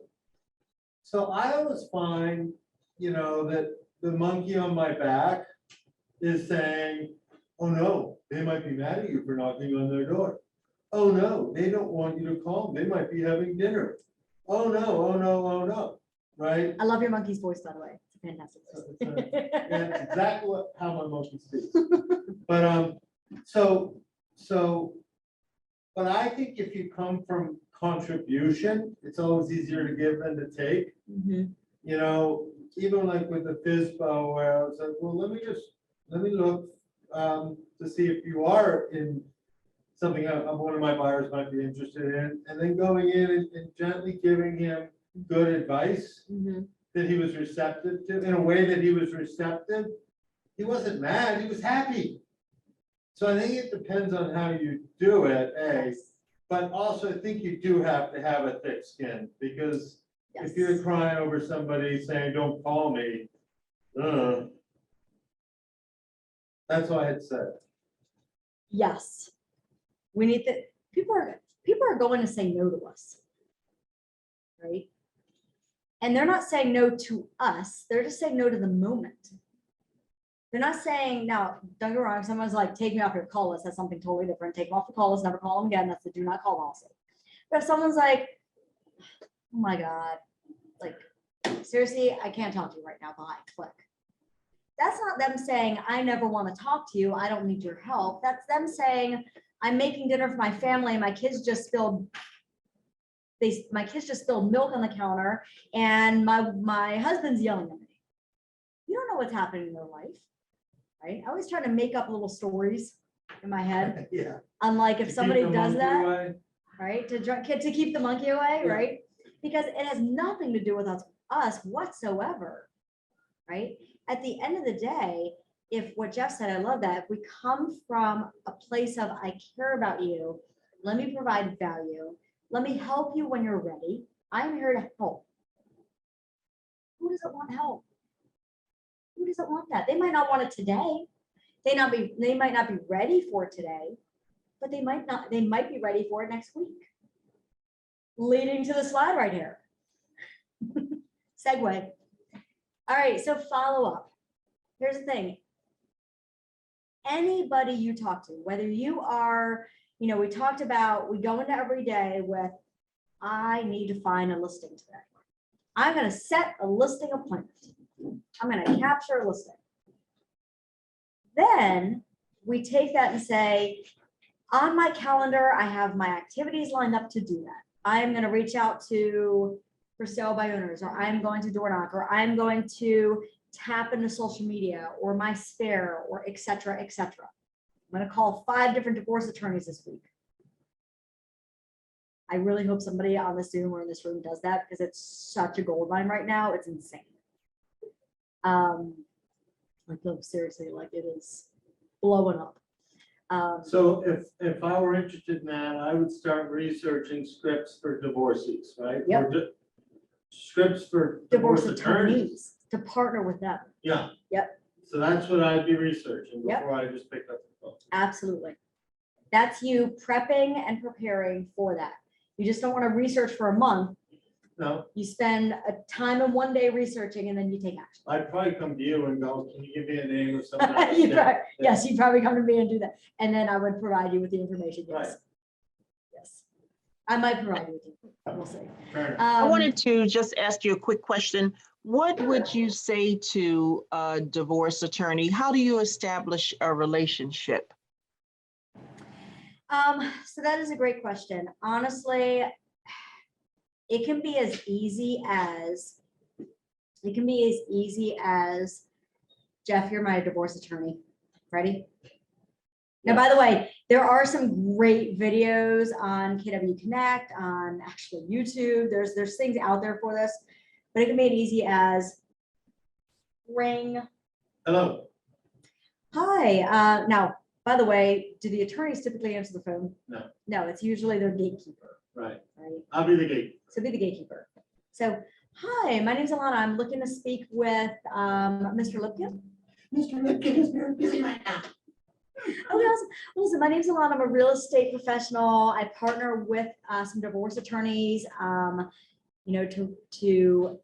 I always find, that the monkey on my back is saying, oh no, they might be mad at you for knocking on their door. Oh no, they don't want you to call them. They might be having dinner. Oh no, right? I love your monkey's voice, by the way. It's a fantastic voice. That's exactly how my monkey speaks. But, but I think if you come from contribution, it's always easier to give than to take. Mhm. Even like with the Fizz Ball, where I was like, well, let me look to see if you are in something one of my buyers might be interested in, and then going in and gently giving him good advice Mhm. that he was receptive to, in a way that he was receptive. He wasn't mad, he was happy. So I think it depends on how you do it, Yes. but also I think you do have to have a thick skin, because if you're Yes. crying over somebody saying, don't call me, that's all I had said. Yes. We need to, people are going to say no to us. Right? And they're not saying no to us, they're just saying no to the moment. They're not saying, now, don't get me wrong, if someone's like, take me off your call list, that's something totally different. Take them off the call list, never call them again. That's the do not call policy. But if someone's like, oh my God, like, seriously, I can't talk to you right now, bye, click. That's not them saying, I never want to talk to you, I don't need your help. That's them saying, I'm making dinner for my family and my kids just spilled milk on the counter and my husband's yelling at me. You don't know what's happening in their life, right? I always try to make up little stories in my head. Yeah. Unlike if somebody Keep the does monkey that, away. right? To keep the monkey away, Yeah. right? Because it has nothing to do with us whatsoever, right? At the end of the day, if what Jeff said, I love that. If we come from a place of I care about you, let me provide value. Let me help you when you're ready. I'm here to help. Who doesn't want help? Who doesn't want that? They might not want it today. They might not be ready for it today, but they might be ready for it next week. Leading to the slide right here. Segue. All right, so follow up. Here's the thing. Anybody you talk to, whether you are, we talked about, we go into every day with, I need to find a listing today. I'm going to set a listing appointment. I'm going to capture a listing. Then we take that and say, On my calendar, I have my activities lined up to do that. I'm gonna reach out to for sale by owners, or I'm going to door knock, or I'm going to tap into social media or my spare, or et cetera, et cetera. I'm gonna call 5 different divorce attorneys this week. I really hope somebody on the Zoom or in this room does that, because it's such a gold mine right now. It's insane. Like, no, seriously, like it is blowing up. So if I were interested in that, I would start researching scripts for divorcees, right? Yep. Or scripts for Divorce divorce attorneys. attorneys to partner with them. Yeah. Yep. So that's what I'd be researching Yep. before I just picked up the phone. Absolutely. That's you prepping and preparing for that. You just don't want to research for a month. No, You spend a time in one day researching and then you take action. I'd probably come to you and go, can you give me a name of someone? You probably- Yes, you'd probably come to me and do that. And then I would provide you with the information. Yes. Right. Yes. I might provide you with it. We'll see. Fair enough. I wanted to just ask you a quick question. What would you say to a divorce attorney? How do you establish a relationship? So that is a great question. Honestly, it can be as easy as, Jeff, you're my divorce attorney. Ready? Now, by the way, there are some great videos on KW Connect, on actually YouTube. There's things out there for this, but it can be as easy as ring. Hello. Hi. Now, by the way, do the attorneys typically answer the phone? No. No, it's usually their gatekeeper, Right. right? I'll be the gate. So be the gatekeeper. So, hi, my name's Alana. I'm looking to speak with Mr. Lipkin. Mr. Lipkin is very busy right now. Oh, awesome. Listen, my name's Alana. I'm a real estate professional. I partner with some divorce attorneys, to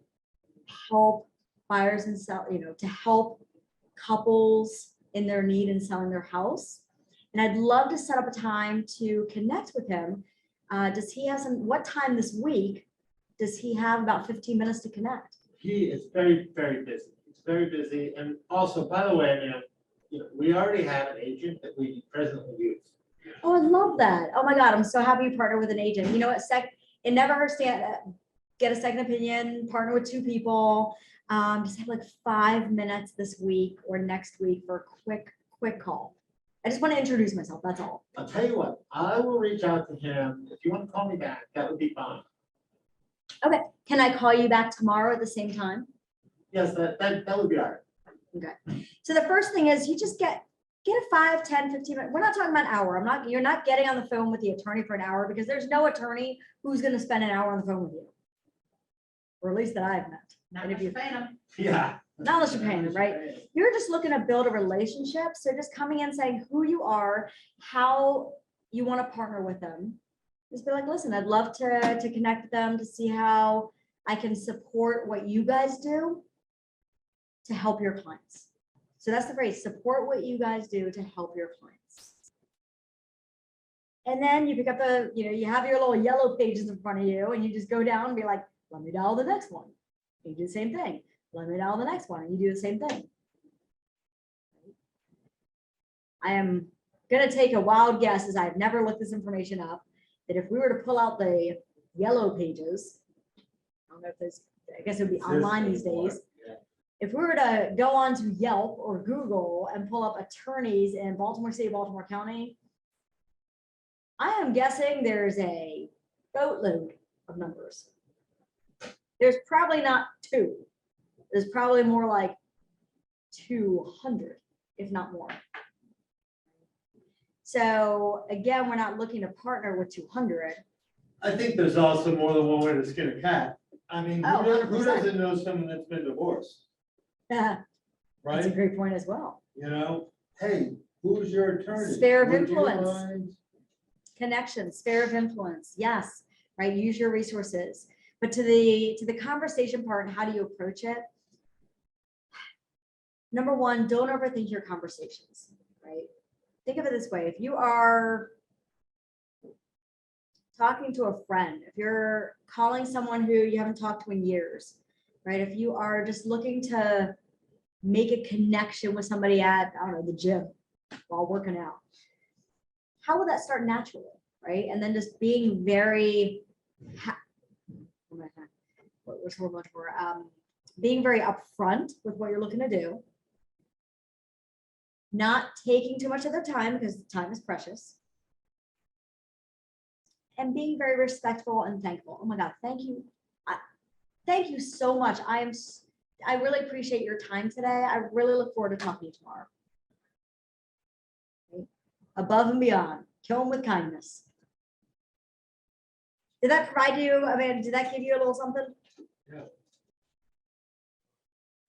help buyers and sell, to help couples in their need in selling their house. And I'd love to set up a time to connect with him. Does he have what time this week does he have about 15 minutes to connect? He is very, very busy. He's very busy. And also, by the way, man, we already have an agent that we presently use. Oh, I love that. Oh my God, I'm so happy you partner with an agent. You know what, it never hurts to get a second opinion, partner with 2 people. Just have like 5 minutes this week or next week for a quick call. I just want to introduce myself, that's all. I'll tell you what, I will reach out to him. If you want to call me back, that would be fine. Okay, can I call you back tomorrow at the same time? Yes, that would be all right. Okay, so the first thing is you just get a 5, 10, 15 minutes. We're not talking about an hour. You're not getting on the phone with the attorney for an hour, because there's no attorney who's going to spend an hour on the phone with you. Or at least that I've met. Not And if much you- fan. Yeah. Not unless you're paying them, right? You're just looking to build a relationship. So just coming in, saying who you are, how you want to partner with them. Just be like, listen, I'd love to connect with them to see how I can support what you guys do to help your clients. So that's the phrase, support what you guys do to help your clients. And then you pick up you have your little yellow pages in front of you, and you just go down and be like, let me dial the next one. You do the same thing. Let me dial the next one, and you do the same thing. I am gonna take a wild guess, as I've never looked this information up, that if we were to pull out the yellow pages, I don't know if there's, I guess it would be online these days. Yeah. If we were to go on to Yelp or Google and pull up attorneys in Baltimore City, Baltimore County, I am guessing there's a boatload of numbers. There's probably not 2. There's probably more like 200, if not more. So again, we're not looking to partner with 200. I think there's also more than one way to skin a cat. I mean, Oh, who 100%. doesn't know someone that's been divorced, That's a right? great point as well. Hey, who's your attorney? Sphere of Would you influence. mind? Connection, sphere of influence. Yes, right. Use your resources. But to the conversation part and how do you approach it? Number one, don't overthink your conversations, right? Think of it this way. If you are talking to a friend, if you're calling someone who you haven't talked to in years, right? If you are just looking to make a connection with somebody at, I don't know, the gym while working out, how will that start naturally, right? And then just being very, what's the word I'm looking for? Being very upfront with what you're looking to do, not taking too much of their time because time is precious, and being very respectful and thankful. Oh my God, thank you. Thank you so much. I really appreciate your time today. I really look forward to talking to you tomorrow. Okay. Above and beyond, kill them with kindness. Did that provide you, I mean, did that give you a little something? Yeah.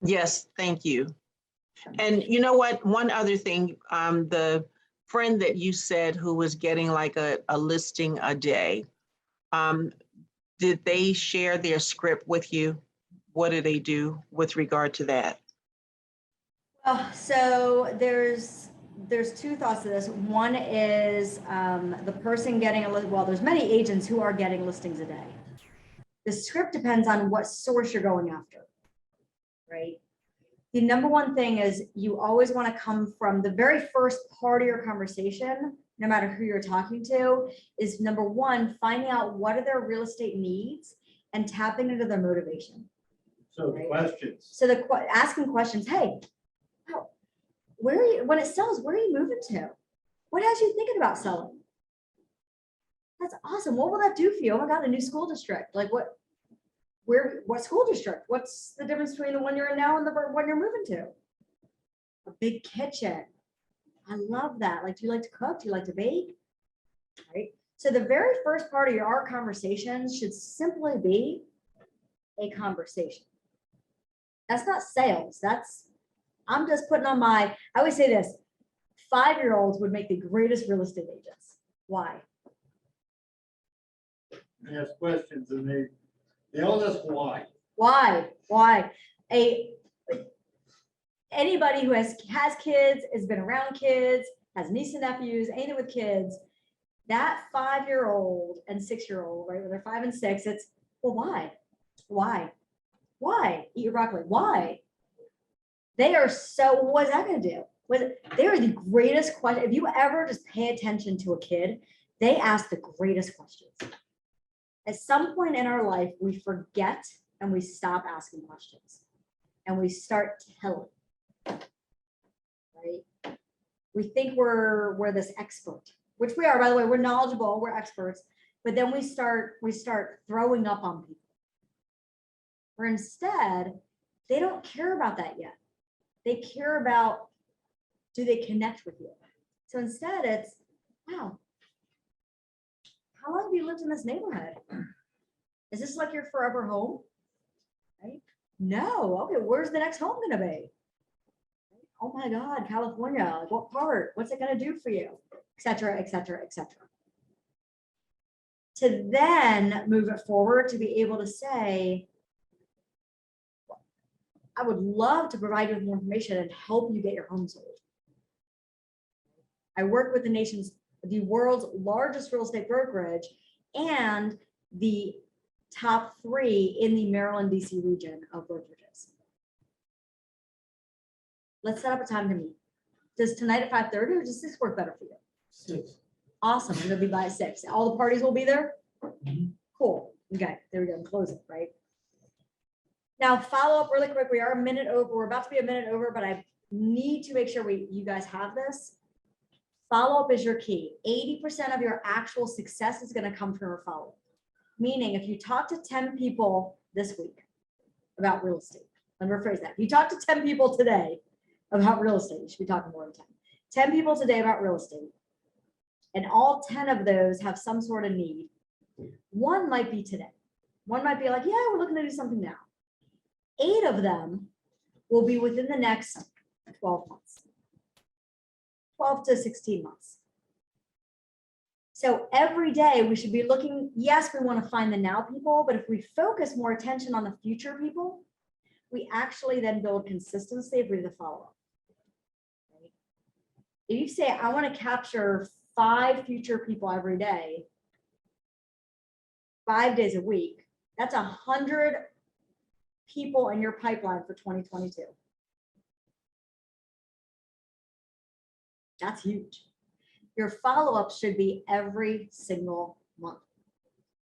Yes, thank you. And you know what? One other thing, the friend that you said who was getting like a listing a day, did they share their script with you? What do they do with regard to that? So there's two thoughts to this. One is the person getting well, there's many agents who are getting listings a day. The script depends on what source you're going after, right? The number one thing is you always want to come from the very first part of your conversation, no matter who you're talking to, is number one, finding out what are their real estate needs and tapping into their motivation. So Right. questions. So asking questions, hey, where are you, when it sells, where are you moving to? What has you thinking about selling? That's awesome. What will that do for you? Oh my God, a new school district. Like what school district? What's the difference between the one you're in now and the one you're moving to? A big kitchen. I love that. Like, do you like to cook? Do you like to bake? Right. So the very first part of our conversations should simply be a conversation. That's not sales. I'm just putting on I always say this, 5-year-olds would make the greatest real estate agents. Why? They ask questions and they all ask why. Why? Anybody who has kids, has been around kids, has nieces and nephews, anything with kids, that 5-year-old and 6-year-old, right, when they're 5 and 6, it's, well, why? Eat your broccoli. Why? They are so, what is that going to do? They are the greatest question. If you ever just pay attention to a kid, they ask the greatest questions. At some point in our life, we forget and we stop asking questions and we start telling, right? We think we're this expert, which we are, by the way, we're knowledgeable, we're experts, but then we start throwing up on people. Or instead, they don't care about that yet. They care about, do they connect with you? So instead it's, wow, how long have you lived in this neighborhood? Is this like your forever home? Right? No. Okay, where's the next home gonna be? Oh my God, California. Like what part? What's it gonna do for you? Et cetera, et cetera, et cetera. To then move it forward to be able to say, I would love to provide you with more information and help you get your home sold. I work with the world's largest real estate brokerage and the top 3 in the Maryland, DC region of brokerages. Let's set up a time to meet. Does tonight at 5:30 or does 6 work better for you? 6. Awesome, I'm gonna be by 6. All the parties will be there? Cool, okay, there we go, close it, right? Now, follow up really quick. We are a minute over. We're about to be a minute over, but I need to make sure you guys have this. Follow up is your key. 80% of your actual success is going to come from a follow up. Meaning, if you talk to 10 people this week about real estate, let me rephrase that. If you talk to 10 people today about real estate, you should be talking more than 10. 10 people today about real estate, and all 10 of those have some sort of need. One might be today. One might be like, yeah, we're looking to do something now. 8 of them will be within the next 12 months, 12 to 16 months. So every day we should be looking, yes, we want to find the now people, but if we focus more attention on the future people, we actually then build consistency through the follow-up. Right? If you say, I want to capture 5 future people every day, 5 days a week, that's 100 people in your pipeline for 2022. That's huge. Your follow-up should be every single month.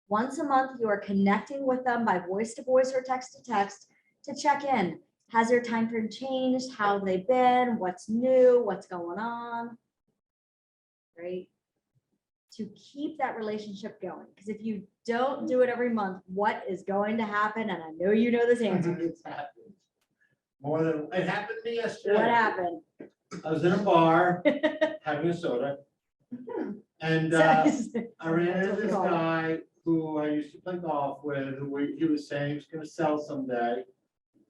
Once a month, you are connecting with them by voice to voice or text to text to check in. Has their time frame changed? How have they been? What's new? What's going on? Right? To keep that relationship going. Because if you don't do it every month, what is going to happen? And I know you know this answer. It's happened. More than, it happened to me yesterday. What happened? I was in a bar having a soda. And I ran into this guy who I used to play golf with, who he was saying he was gonna sell someday.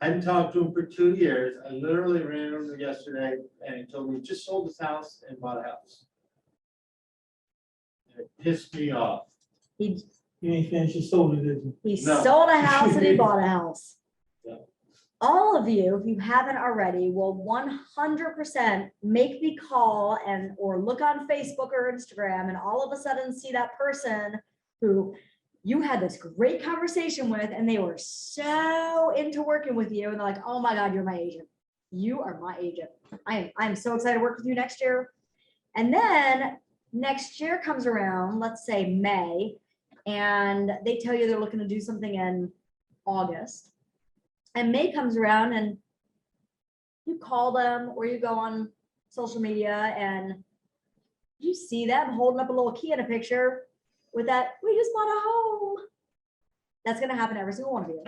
Hadn't talked to him for 2 years. I literally ran into him yesterday and he told me he just sold his house and bought a house. It pissed me off. He You ain't finished your soda, did you? No. sold a house and he bought a house. Yeah. All of you, if you haven't already, will 100% make me call and or look on Facebook or Instagram and all of a sudden see that person who you had this great conversation with and they were so into working with you and they're like, oh my God, you're my agent. You are my agent. I'm so excited to work with you next year. And then next year comes around, let's say May, and they tell you they're looking to do something in August. And May comes around and you call them or you go on social media and you see them holding up a little key in a picture with that, we just bought a home. That's going to happen to every single one of you.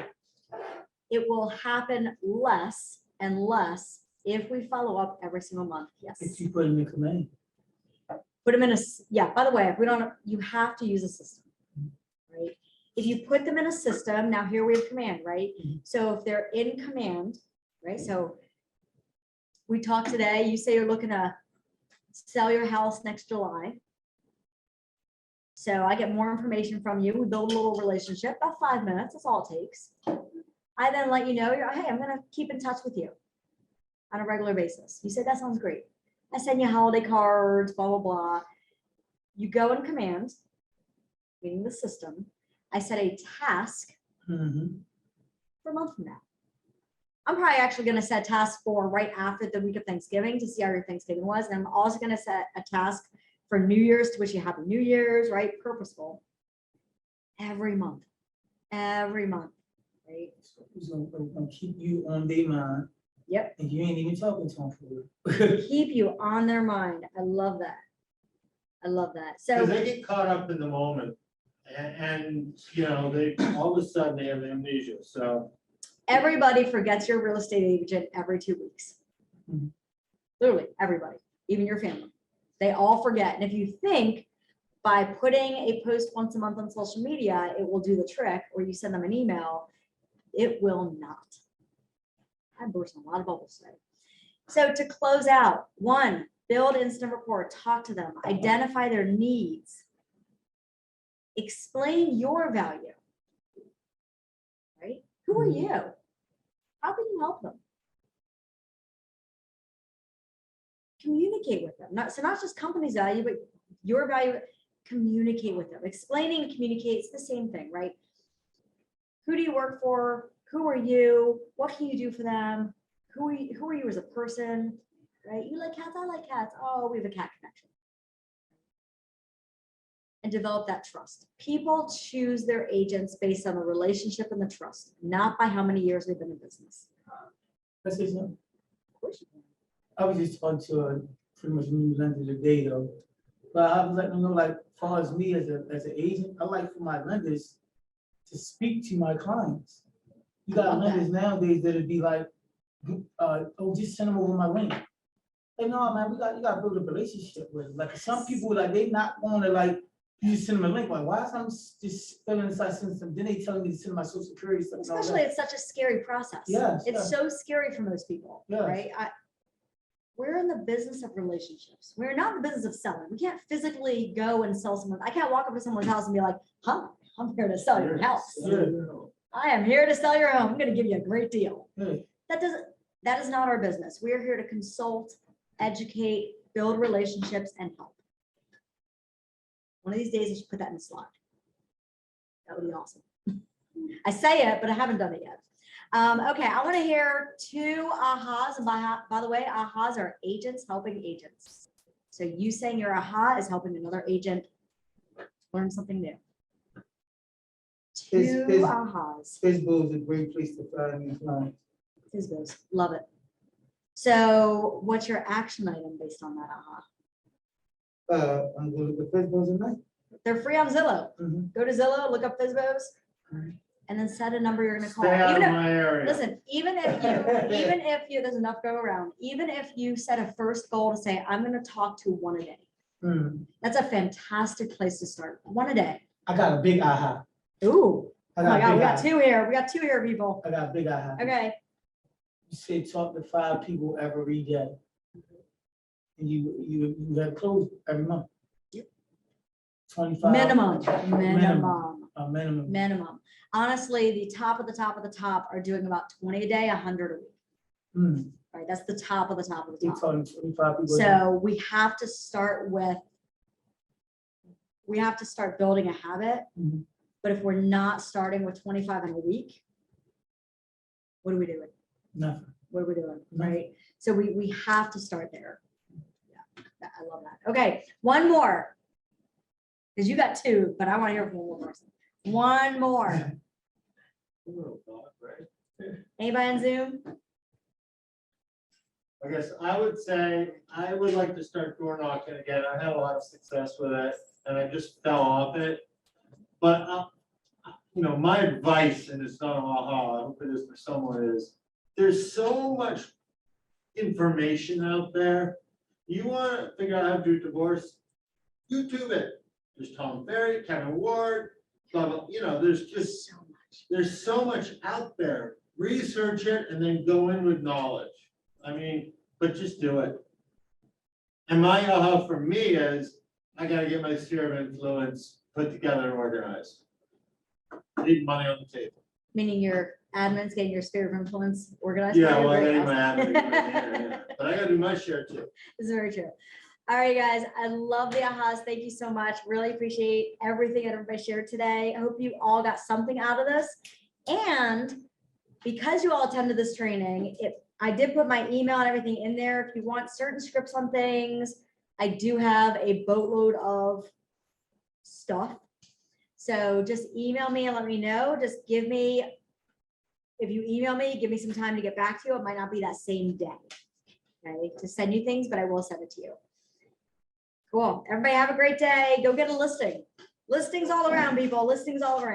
It will happen less and less if we follow up every single month. Yes. If you put them in command. Put them in a, yeah, by the way, if we don't, you have to use a system, right? If you put them in a system, now here we have command, right? So if they're in command, right? So we talked today, you say you're looking to sell your house next July. So I get more information from you. We build a little relationship, about 5 minutes. That's all it takes. I then let you know, hey, I'm going to keep in touch with you on a regular basis. You say, that sounds great. I send you holiday cards, blah, blah, blah. You go in command, meaning the system. I set a task for a month from now. I'm probably actually going to set a task for right after the week of Thanksgiving to see how your Thanksgiving was. And I'm also going to set a task for New Year's to wish you happy New Year's, right? Purposeful. Every month, right? Who's gonna keep you on their mind? Yep. And you ain't even talking to them for it. Keep you on their mind. I love that. I love that. So Because they get caught up in the moment and, you know, they, all of a sudden they have amnesia, so. everybody forgets your real estate agent every 2 weeks. Mhm. Literally, everybody, even your family. They all forget. And if you think by putting a post once a month on social media, it will do the trick, or you send them an email, it will not. I burst a lot of bubbles today. So to close out, 1, build instant rapport, talk to them, identify their needs, explain your value, right? Who are you? How can you help them? Communicate with them. Not just company's value, but your value. Communicate with them. Explaining and communicate, it's the same thing, right? Who do you work for? Who are you? What can you do for them? Who are you as a person? Right? You like cats? I like cats. Oh, we have a cat connection. And develop that trust. People choose their agents based on the relationship and the trust, not by how many years they've been in business. That's it, Of course you can. I was just talking to a pretty much new lender today though. But I was letting them know, like, as far as me as an agent, I like for my lenders to speak to my clients. You got Love that. lenders nowadays that'll be like, oh, just send them over my link. Like, no, man, you got to build a relationship with them. Like some people, like they not want to like, you just send them a link. Like, why is I'm just filling inside sending some? Then they telling me to send my social security stuff. and all Especially, that. it's such a scary process. Yes, It's yes. so scary for most people, Yes. right? We're in the business of relationships. We're not in the business of selling. We can't physically go and sell someone. I can't walk up to someone's house and be like, huh, I'm here to sell your house. Yeah. I am here to sell your home. I'm going to give you a great deal. Yeah. That is not our business. We're here to consult, educate, build relationships, and help. One of these days, I should put that in the slide. That would be awesome. I say it, but I haven't done it yet. Okay, I want to hear 2 ahas. And by the way, ahas are agents helping agents. So you saying your aha is helping another agent learn something new. Fizz- Two Fizz- ahas. Fizz Ball is a great place to find new clients. Fizz Balls, love it. So what's your action item based on that aha? I'm gonna look at Fizz Balls tonight. They're free on Zillow. Mhm. Go to Zillow, look up Fizz Balls, Mhm. and then set a number you're gonna call. Stay out Even of if, my area. listen, even if you, there's enough go around, even if you set a first goal to say, I'm gonna talk to one a day. Mhm. That's a fantastic place to start. One a day. I got a big aha. Ooh, I oh my a God, big we got aha. two here. We got two here, people. I got a big aha. Okay, You say talk to 5 people every day. And you have closed every month. 25. minimum. A minimum. Minimum. Honestly, the top of the top of the top are doing about 20 a day, 100 a week. Hmm. Right, that's the top of the top of the You're top. talking 25 people. a day. So we have to start building a habit. Mhm. But if we're not starting with 25 in a week, what are we doing? Nothing. What are we doing, Nothing. right? So we have to start there. Yeah, I love that. Okay, one more. Because you got two, but I want to hear from one more person. One more. Anybody on Zoom? I guess I would say, I would like to start door knocking again. I had a lot of success with it and I just fell off it. But, you know, my advice, and it's not an aha, I hope it is for someone, is there's so much information out there. You want to figure out how to do divorce, YouTube it. There's Tom Ferry, Kevin Ward, blah, blah, you know, there's so much out there. Research it and then go in with knowledge. I mean, but just do it. And my aha for me is, I gotta get my sphere of influence put together and organized. Leave money on the table. Meaning your admin's getting your sphere of influence organized. Yeah, for you, well, I right? gotta get my admin, yeah. But I gotta do my share too. This is very true. All right, guys, I love the ahas. Thank you so much. Really appreciate everything that everybody shared today. I hope you all got something out of this. And because you all attended this training, I did put my email and everything in there. If you want certain scripts on things, I do have a boatload of stuff. So just email me and let me know. Just give me, if you email me, give me some time to get back to you. It might not be that same day. Okay, to send you things, but I will send it to you. Cool. Everybody have a great day. Go get a listing. Listings all around, people. Listings all around.